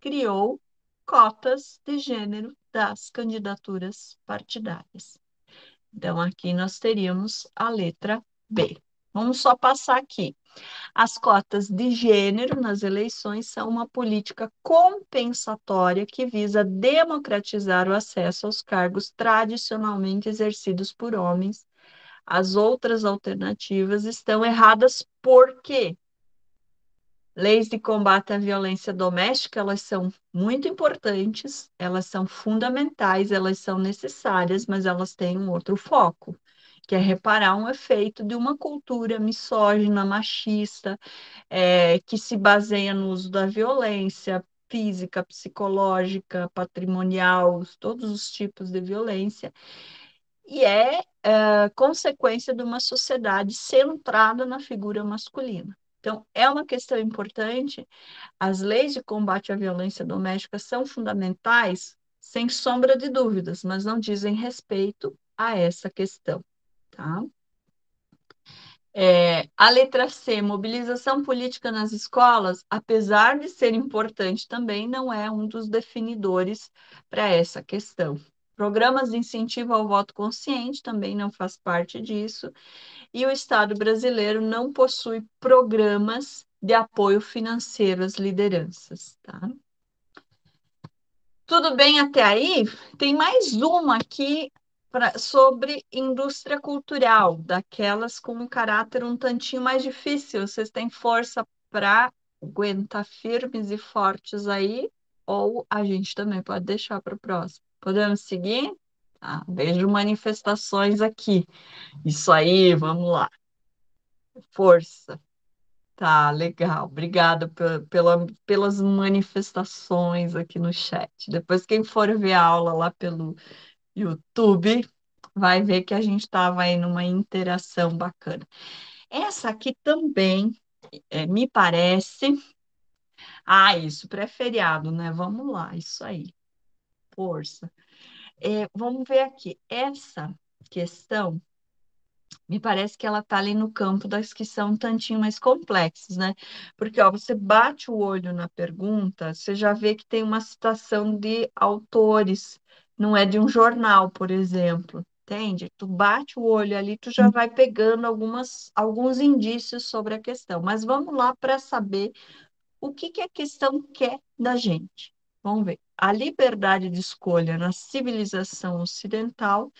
Criou cotas de gênero das candidaturas partidárias. Então, aqui nós teríamos a letra B. Vamos só passar aqui. As cotas de gênero nas eleições são uma política compensatória que visa democratizar o acesso aos cargos tradicionalmente exercidos por homens. As outras alternativas estão erradas por quê? Leis de combate à violência doméstica, elas são muito importantes, elas são fundamentais, elas são necessárias, mas elas têm um outro foco. que é reparar um efeito de uma cultura misógina, machista, que se baseia no uso da violência física, psicológica, patrimonial, todos os tipos de violência, e consequência de uma sociedade centrada na figura masculina. Então, é uma questão importante. As leis de combate à violência doméstica são fundamentais, sem sombra de dúvidas, mas não dizem respeito a essa questão, tá? A letra C, mobilização política nas escolas, apesar de ser importante também, não é um dos definidores para essa questão. Programas de incentivo ao voto consciente também não faz parte disso, e o Estado brasileiro não possui programas de apoio financeiro às lideranças, tá? Tudo bem até aí? Tem mais uma aqui sobre indústria cultural, daquelas com um caráter um tantinho mais difícil. Vocês têm força para aguentar firmes e fortes aí? Ou a gente também pode deixar para o próximo? Podemos seguir? Vejo manifestações aqui. Isso aí, vamos lá. Força. Tá, legal. Obrigada pelas manifestações aqui no chat. Depois, quem for ver a aula lá pelo YouTube, vai ver que a gente estava aí numa interação bacana. Essa aqui também me parece. Isso, pré-feriado, né? Vamos lá, isso aí. Força. Vamos ver aqui. Essa questão. Me parece que ela está ali no campo das que são um tantinho mais complexas, né? Porque, ó, você bate o olho na pergunta, você já vê que tem uma citação de autores, não é de um jornal, por exemplo, entende? Tu bate o olho ali, tu já vai pegando alguns indícios sobre a questão. Mas vamos lá para saber o que a questão quer da gente. Vamos ver. A liberdade de escolha na civilização ocidental,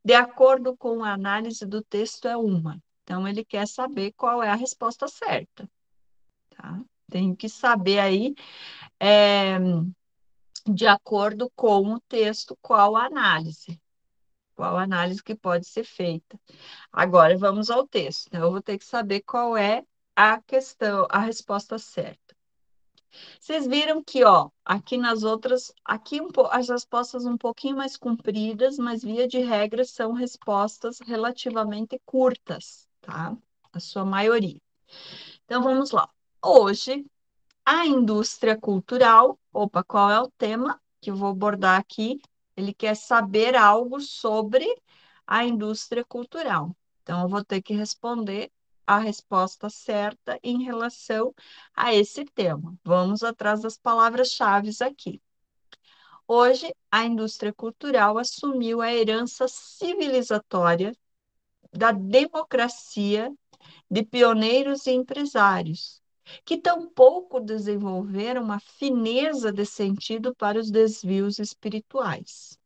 de acordo com a análise do texto, é uma. Então, ele quer saber qual é a resposta certa. Tá? Tem que saber aí, de acordo com o texto, qual a análise. Qual a análise que pode ser feita. Agora, vamos ao texto. Então, eu vou ter que saber qual é a questão, a resposta certa. Vocês viram que, ó, aqui nas outras, aqui as respostas um pouquinho mais compridas, mas via de regra são respostas relativamente curtas, tá? A sua maioria. Então vamos lá. Hoje, a indústria cultural, qual é o tema que eu vou abordar aqui? Ele quer saber algo sobre a indústria cultural. Então eu vou ter que responder a resposta certa em relação a esse tema. Vamos atrás das palavras-chave aqui. Hoje, a indústria cultural assumiu a herança civilizatória da democracia de pioneiros e empresários, que tampouco desenvolveram uma fineza de sentido para os desvios espirituais.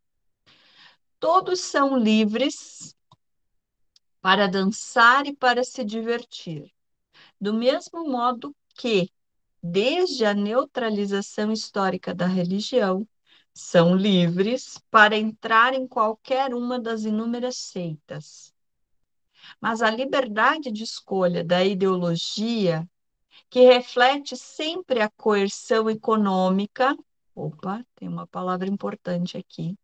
Todos são livres para dançar e para se divertir, do mesmo modo que, desde a neutralização histórica da religião, são livres para entrar em qualquer uma das inúmeras seitas. Mas a liberdade de escolha da ideologia, que reflete sempre a coerção econômica, tem uma palavra importante aqui,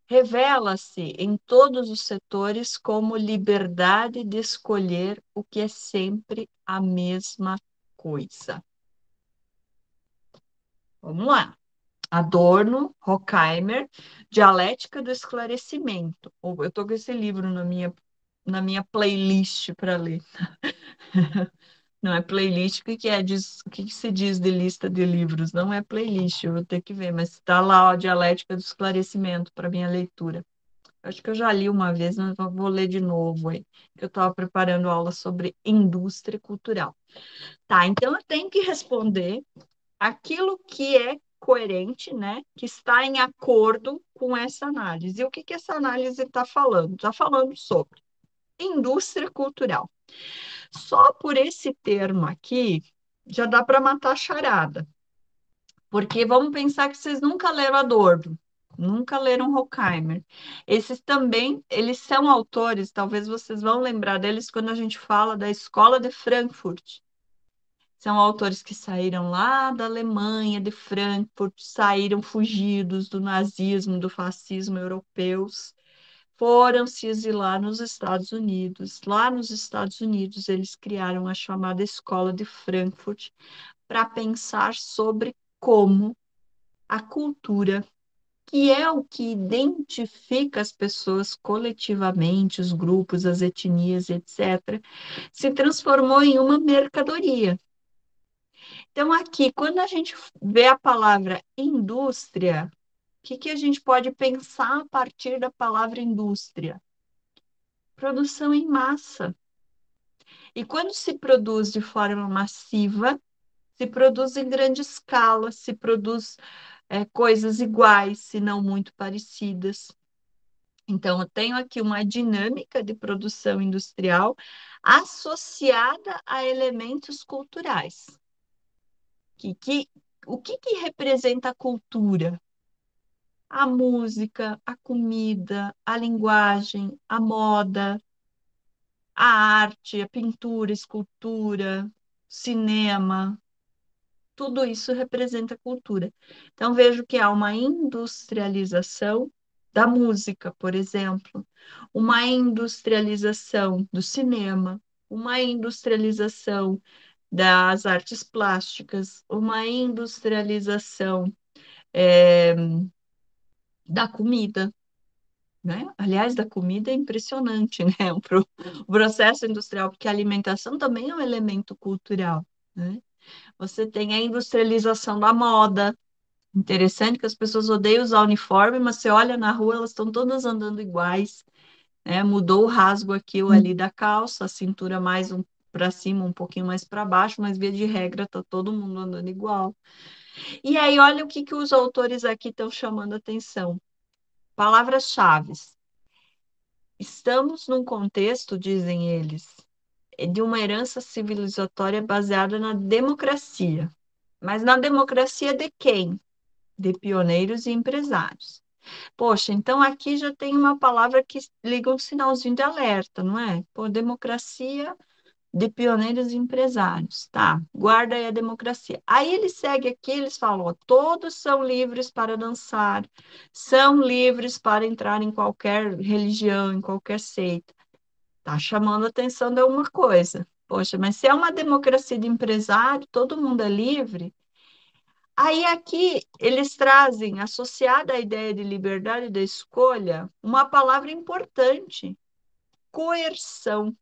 revela-se em todos os setores como liberdade de escolher o que é sempre a mesma coisa. Vamos lá. Adorno, Horkheimer, Dialética do Esclarecimento. Eu estou com esse livro na minha playlist para ler. Não é playlist, o que se diz de lista de livros? Não é playlist, eu vou ter que ver, mas está lá a Dialética do Esclarecimento para minha leitura. Acho que eu já li uma vez, mas vou ler de novo aí. Eu estava preparando aula sobre indústria cultural. Tá, então eu tenho que responder aquilo que é coerente, né? Que está em acordo com essa análise. E o que essa análise está falando? Está falando sobre indústria cultural. Só por esse termo aqui, já dá para matar a charada. Porque vamos pensar que vocês nunca leram Adorno, Nunca leram Horkheimer. Esses também, eles são autores, talvez vocês vão lembrar deles quando a gente fala da Escola de Frankfurt. São autores que saíram lá da Alemanha, de Frankfurt, saíram fugidos do nazismo, do fascismo europeus, foram se exilar nos Estados Unidos. Lá nos Estados Unidos, eles criaram a chamada Escola de Frankfurt para pensar sobre como a cultura, que é o que identifica as pessoas coletivamente, os grupos, as etnias, etc., se transformou em uma mercadoria. Então, aqui, quando a gente vê a palavra indústria, o que a gente pode pensar a partir da palavra indústria? Produção em massa. E quando se produz de forma massiva, se produz em grande escala, se produz coisas iguais, se não muito parecidas. Então, eu tenho aqui uma dinâmica de produção industrial associada a elementos culturais. O que representa a cultura? A música, a comida, a linguagem, a moda, a arte, a pintura, a escultura, cinema, tudo isso representa cultura. Então, vejo que há uma industrialização da música, por exemplo, uma industrialização do cinema, uma industrialização das artes plásticas, uma industrialização da comida, né? Aliás, da comida é impressionante, né? O processo industrial, porque a alimentação também é um elemento cultural, né? Você tem a industrialização da moda. Interessante que as pessoas odeiam usar uniforme, mas você olha na rua, elas estão todas andando iguais, né? Mudou o rasgo aqui ou ali da calça, a cintura mais para cima, um pouquinho mais para baixo, mas via de regra está todo mundo andando igual. E aí, olha o que os autores aqui estão chamando a atenção. Palavras-chave. Estamos num contexto, dizem eles, de uma herança civilizatória baseada na democracia. Mas na democracia de quem? De pioneiros e empresários. Poxa, então aqui já tem uma palavra que liga um sinalzinho de alerta, não é? Pô, democracia de pioneiros e empresários, tá? Guarda aí a democracia. Aí ele segue aqui, eles falam, ó, todos são livres para dançar, são livres para entrar em qualquer religião, em qualquer seita. Tá chamando a atenção de uma coisa. Poxa, mas se é uma democracia de empresário, todo mundo é livre. Aí aqui eles trazem, associada à ideia de liberdade da escolha, uma palavra importante: coerção.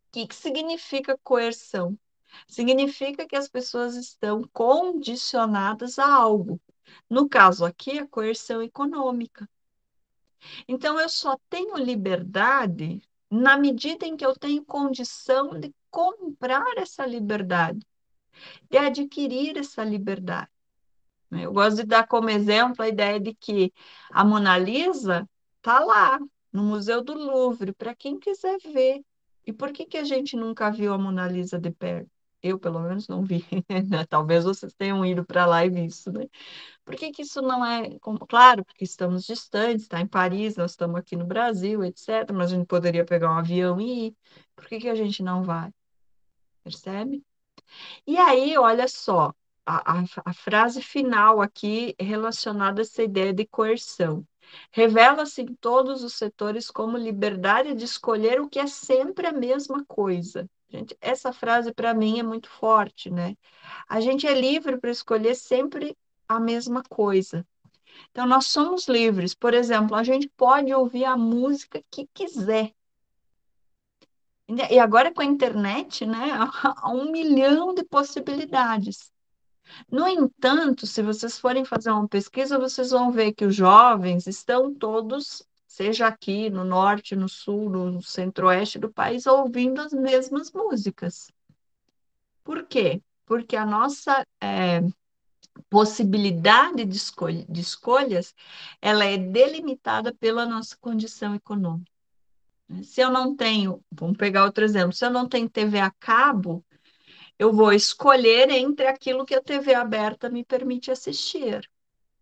O que significa coerção? Significa que as pessoas estão condicionadas a algo. No caso aqui, a coerção econômica. Então, eu só tenho liberdade na medida em que eu tenho condição de comprar essa liberdade, de adquirir essa liberdade. Eu gosto de dar como exemplo a ideia de que a Mona Lisa está lá, no Museu do Louvre, para quem quiser ver. E por que a gente nunca viu a Mona Lisa de perto? Eu, pelo menos, não vi. Talvez vocês tenham ido para lá e visto, né? Por que isso não é... Claro, porque estamos distantes, está em Paris, nós estamos aqui no Brasil, etc. Mas a gente poderia pegar um avião e ir. Por que a gente não vai? Percebe? E aí, olha só, a frase final aqui relacionada a essa ideia de coerção. Revela-se em todos os setores como liberdade de escolher o que é sempre a mesma coisa. Gente, essa frase para mim é muito forte, né? A gente é livre para escolher sempre a mesma coisa. Então, nós somos livres. Por exemplo, a gente pode ouvir a música que quiser. E agora com a internet, né, há 1 milhão de possibilidades. No entanto, se vocês forem fazer uma pesquisa, vocês vão ver que os jovens estão todos, seja aqui no norte, no sul, no centro-oeste do país, ouvindo as mesmas músicas. Por quê? Porque a nossa possibilidade de escolhas, ela é delimitada pela nossa condição econômica. Se eu não tenho, vamos pegar outro exemplo, se eu não tenho TV a cabo, eu vou escolher entre aquilo que a TV aberta me permite assistir,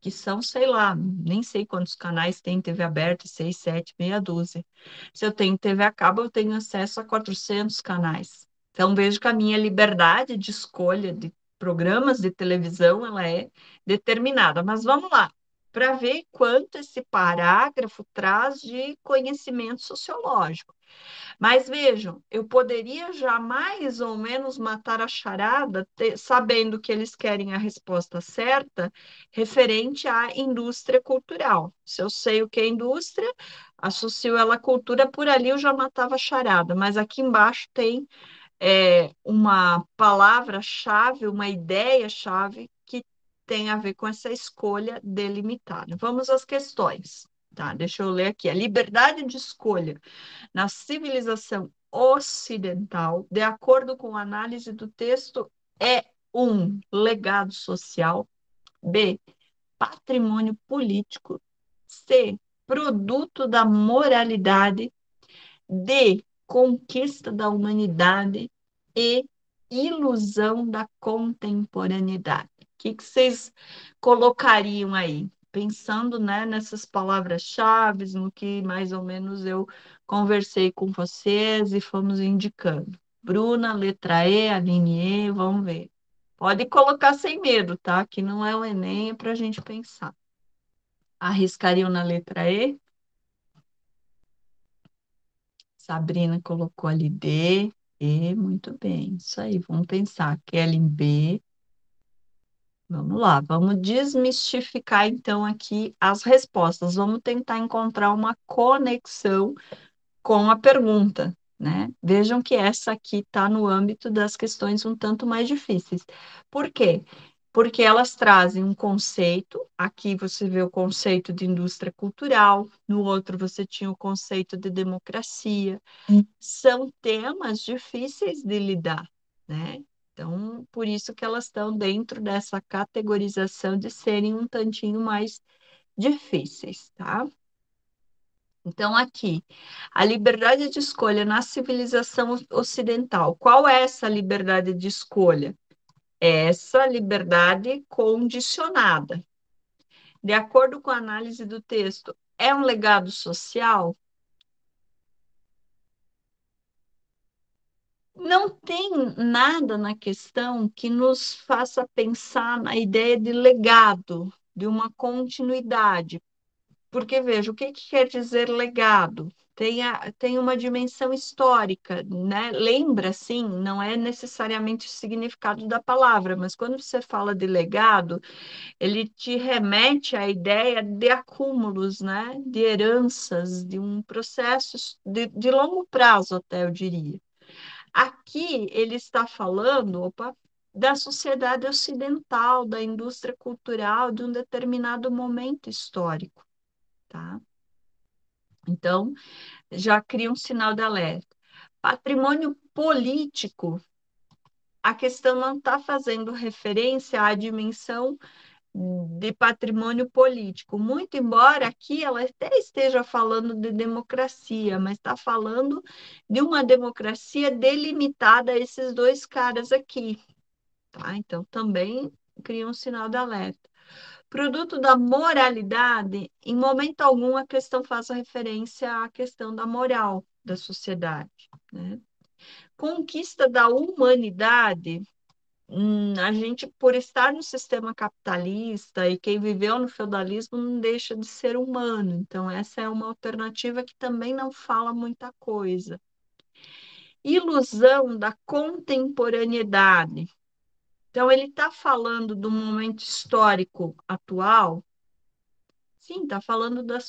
que são, sei lá, nem sei quantos canais tem TV aberta, 6, 7, meia dúzia. Se eu tenho TV a cabo, eu tenho acesso a 400 canais. Então, vejo que a minha liberdade de escolha de programas de televisão, ela é determinada. Mas vamos lá, para ver quanto esse parágrafo traz de conhecimento sociológico. Mas vejam, eu poderia já mais ou menos matar a charada, sabendo que eles querem a resposta certa referente à indústria cultural. Se eu sei o que é indústria, associo ela à cultura, por ali eu já matava a charada. Mas aqui embaixo tem uma palavra-chave, uma ideia-chave que tem a ver com essa escolha delimitada. Vamos às questões. Tá, deixa eu ler aqui. A liberdade de escolha na civilização ocidental, de acordo com a análise do texto, é um legado social, B, patrimônio político, C, produto da moralidade, D, conquista da humanidade e ilusão da contemporaneidade. O que vocês colocariam aí? Pensando, né, nessas palavras-chave, no que mais ou menos eu conversei com vocês e fomos indicando. Bruna, letra E, Aline E, vamos ver. Pode colocar sem medo, tá? Que não é o Enem, é para a gente pensar. Arriscariam na letra E? Sabrina colocou ali D, E, muito bem. Isso aí, vamos pensar. Kelly em B. Vamos lá, vamos desmistificar então aqui as respostas. Vamos tentar encontrar uma conexão com a pergunta, né? Vejam que essa aqui está no âmbito das questões um tanto mais difíceis. Por quê? Porque elas trazem um conceito, aqui você vê o conceito de indústria cultural, no outro você tinha o conceito de democracia. São temas difíceis de lidar, né? Então, por isso que elas estão dentro dessa categorização de serem um tantinho mais difíceis, tá? Então, aqui, a liberdade de escolha na civilização ocidental. Qual é essa liberdade de escolha? É essa liberdade condicionada. De acordo com a análise do texto, é um legado social? Não tem nada na questão que nos faça pensar na ideia de legado, de uma continuidade. Porque, veja, o que quer dizer legado? Tem uma dimensão histórica, né? Lembra, sim, não é necessariamente o significado da palavra, mas quando você fala de legado, ele te remete à ideia de acúmulos, né? De heranças, de um processo de longo prazo, até eu diria. Aqui ele está falando, opa, da sociedade ocidental, da indústria cultural de um determinado momento histórico, tá? Então, já cria um sinal de alerta. Patrimônio político, a questão não está fazendo referência à dimensão de patrimônio político, muito embora aqui ela até esteja falando de democracia, mas está falando de uma democracia delimitada a esses dois caras aqui, tá? Então também cria um sinal de alerta. Produto da moralidade, em momento algum a questão faz referência à questão da moral da sociedade, né? Conquista da humanidade, a gente, por estar no sistema capitalista e quem viveu no feudalismo não deixa de ser humano. Então, essa é uma alternativa que também não fala muita coisa. Ilusão da contemporaneidade. Então, ele está falando do momento histórico atual. Sim, está falando da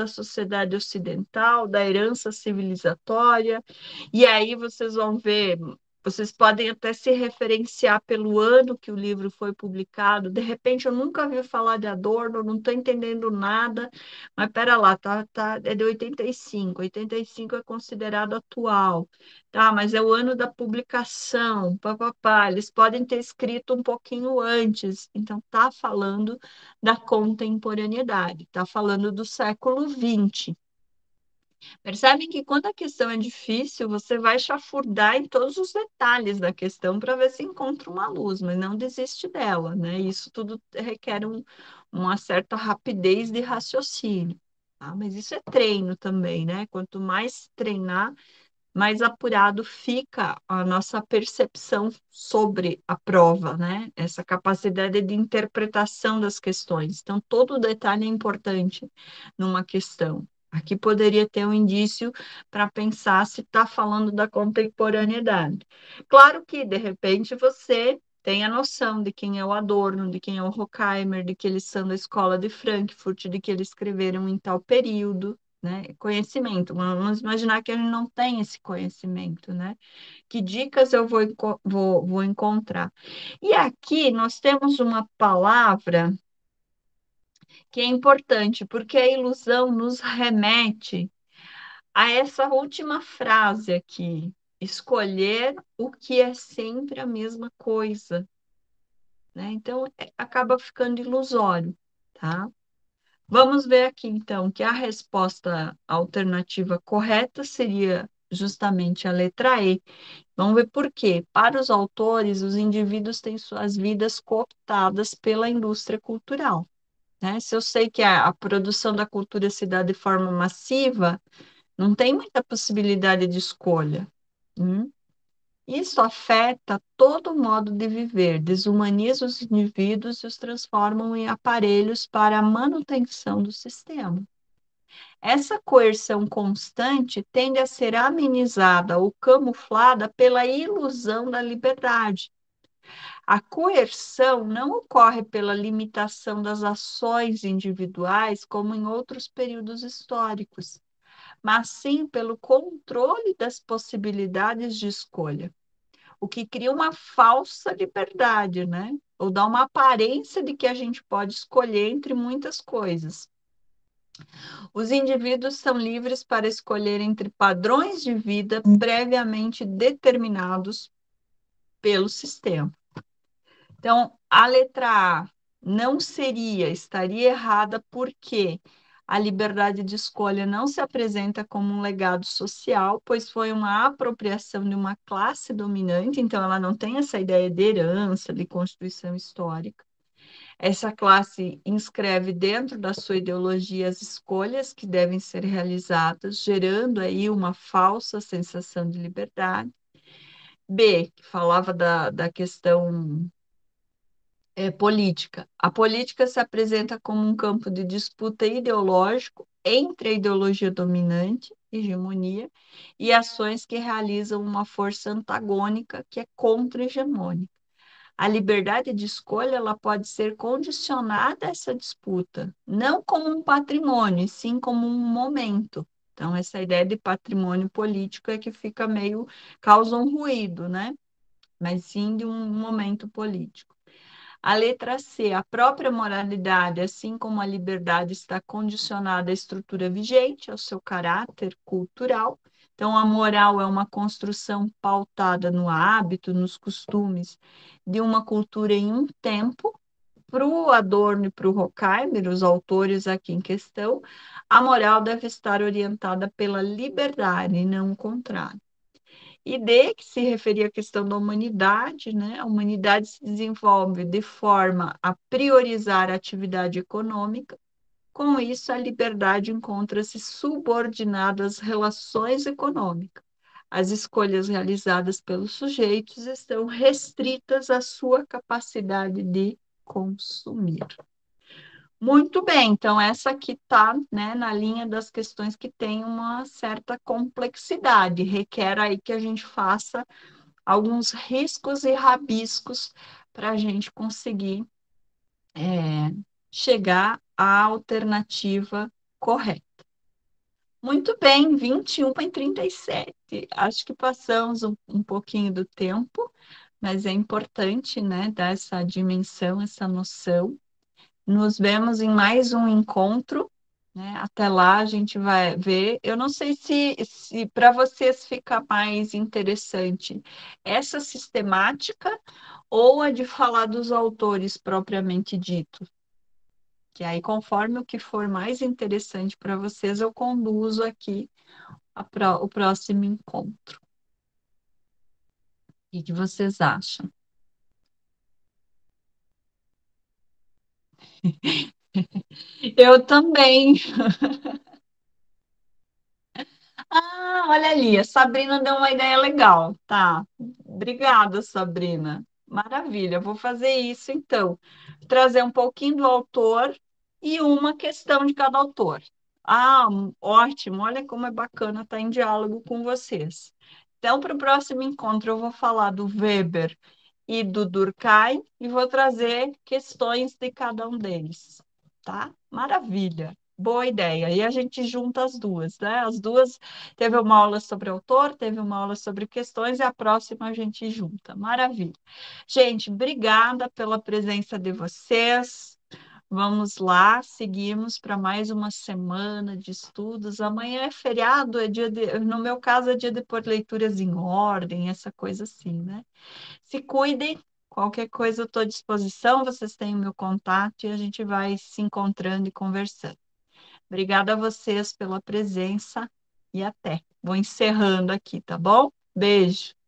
sociedade ocidental, da herança civilizatória, e aí vocês vão ver, vocês podem até se referenciar pelo ano que o livro foi publicado. De repente, eu nunca ouvi falar de Adorno, não estou entendendo nada, mas pera lá, é de 85, 85 é considerado atual, tá? Mas é o ano da publicação, papapá, eles podem ter escrito um pouquinho antes, então tá falando da contemporaneidade, está falando do século XX. Percebem que quando a questão é difícil, você vai chafurdar em todos os detalhes da questão para ver se encontra uma luz, mas não desiste dela, né? Isso tudo requer uma certa rapidez de raciocínio, tá? Mas isso é treino também, né? Quanto mais treinar, mais apurado fica a nossa percepção sobre a prova, né? Essa capacidade de interpretação das questões. Então, todo detalhe é importante numa questão. Aqui poderia ter um indício para pensar se está falando da contemporaneidade. Claro que, de repente, você tem a noção de quem é o Adorno, de quem é o Horkheimer, de que eles são da escola de Frankfurt, de que eles escreveram em tal período, né? Conhecimento. Vamos imaginar que a gente não tem esse conhecimento, né? Que dicas eu vou encontrar? E aqui nós temos uma palavra que é importante, porque a ilusão nos remete a essa última frase aqui: escolher o que é sempre a mesma coisa, né? Então, acaba ficando ilusório, tá? Vamos ver aqui, então, que a resposta alternativa correta seria justamente a letra E. Vamos ver por quê. Para os autores, os indivíduos têm suas vidas cooptadas pela indústria cultural, né? Se eu sei que a produção da cultura se dá de forma massiva, não tem muita possibilidade de escolha. hum? Isso afeta todo o modo de viver, desumaniza os indivíduos e os transformam em aparelhos para a manutenção do sistema. Essa coerção constante tende a ser amenizada ou camuflada pela ilusão da liberdade. A coerção não ocorre pela limitação das ações individuais, como em outros períodos históricos, mas sim pelo controle das possibilidades de escolha, o que cria uma falsa liberdade, né? Ou dá uma aparência de que a gente pode escolher entre muitas coisas. Os indivíduos são livres para escolher entre padrões de vida previamente determinados pelo sistema. Então, a letra A não seria, estaria errada porque a liberdade de escolha não se apresenta como um legado social, pois foi uma apropriação de uma classe dominante, então ela não tem essa ideia de herança, de constituição histórica. Essa classe inscreve dentro da sua ideologia as escolhas que devem ser realizadas, gerando aí uma falsa sensação de liberdade. B, que falava da questão política. A política se apresenta como um campo de disputa ideológico entre a ideologia dominante, hegemonia, e ações que realizam uma força antagônica que é contra-hegemônica. A liberdade de escolha ela pode ser condicionada a essa disputa, não como um patrimônio, e sim como um momento. Então, essa ideia de patrimônio político é que fica meio, causa um ruído, né? Mas sim de um momento político. A letra C, a própria moralidade, assim como a liberdade, está condicionada à estrutura vigente, ao seu caráter cultural. Então, a moral é uma construção pautada no hábito, nos costumes de uma cultura em um tempo. Para o Adorno e para o Horkheimer, os autores aqui em questão, a moral deve estar orientada pela liberdade e não o contrário. E D, que se referia à questão da humanidade, né? A humanidade se desenvolve de forma a priorizar a atividade econômica. Com isso, a liberdade encontra-se subordinada às relações econômicas. As escolhas realizadas pelos sujeitos estão restritas à sua capacidade de consumir. Muito bem, então essa aqui está, né, na linha das questões que tem uma certa complexidade, requer aí que a gente faça alguns riscos e rabiscos para a gente conseguir chegar à alternativa correta. Muito bem, 21:37. Acho que passamos um pouquinho do tempo, mas é importante, né, dar essa dimensão, essa noção. Nos vemos em mais um encontro, né? Até lá a gente vai ver. Eu não sei se para vocês fica mais interessante essa sistemática ou a de falar dos autores propriamente dito. Que aí, conforme o que for mais interessante para vocês, eu conduzo aqui o próximo encontro. O que vocês acham? Eu também. Ah, olha ali, a Sabrina deu uma ideia legal, tá? Obrigada, Sabrina. Maravilha, vou fazer isso então. Trazer um pouquinho do autor e uma questão de cada autor. Ah, ótimo, olha como é bacana estar em diálogo com vocês. Então, para o próximo encontro, eu vou falar do Weber e do Durkheim e vou trazer questões de cada um deles, tá? Maravilha. Boa ideia. E a gente junta as duas, né? As duas, teve uma aula sobre autor, teve uma aula sobre questões, e a próxima a gente junta. Maravilha. Gente, obrigada pela presença de vocês. Vamos lá, seguimos para mais uma semana de estudos. Amanhã é feriado, no meu caso, é dia de pôr leituras em ordem, essa coisa assim, né? Se cuidem, qualquer coisa eu estou à disposição, vocês têm o meu contato e a gente vai se encontrando e conversando. Obrigada a vocês pela presença e até. Vou encerrando aqui, tá bom? Beijo.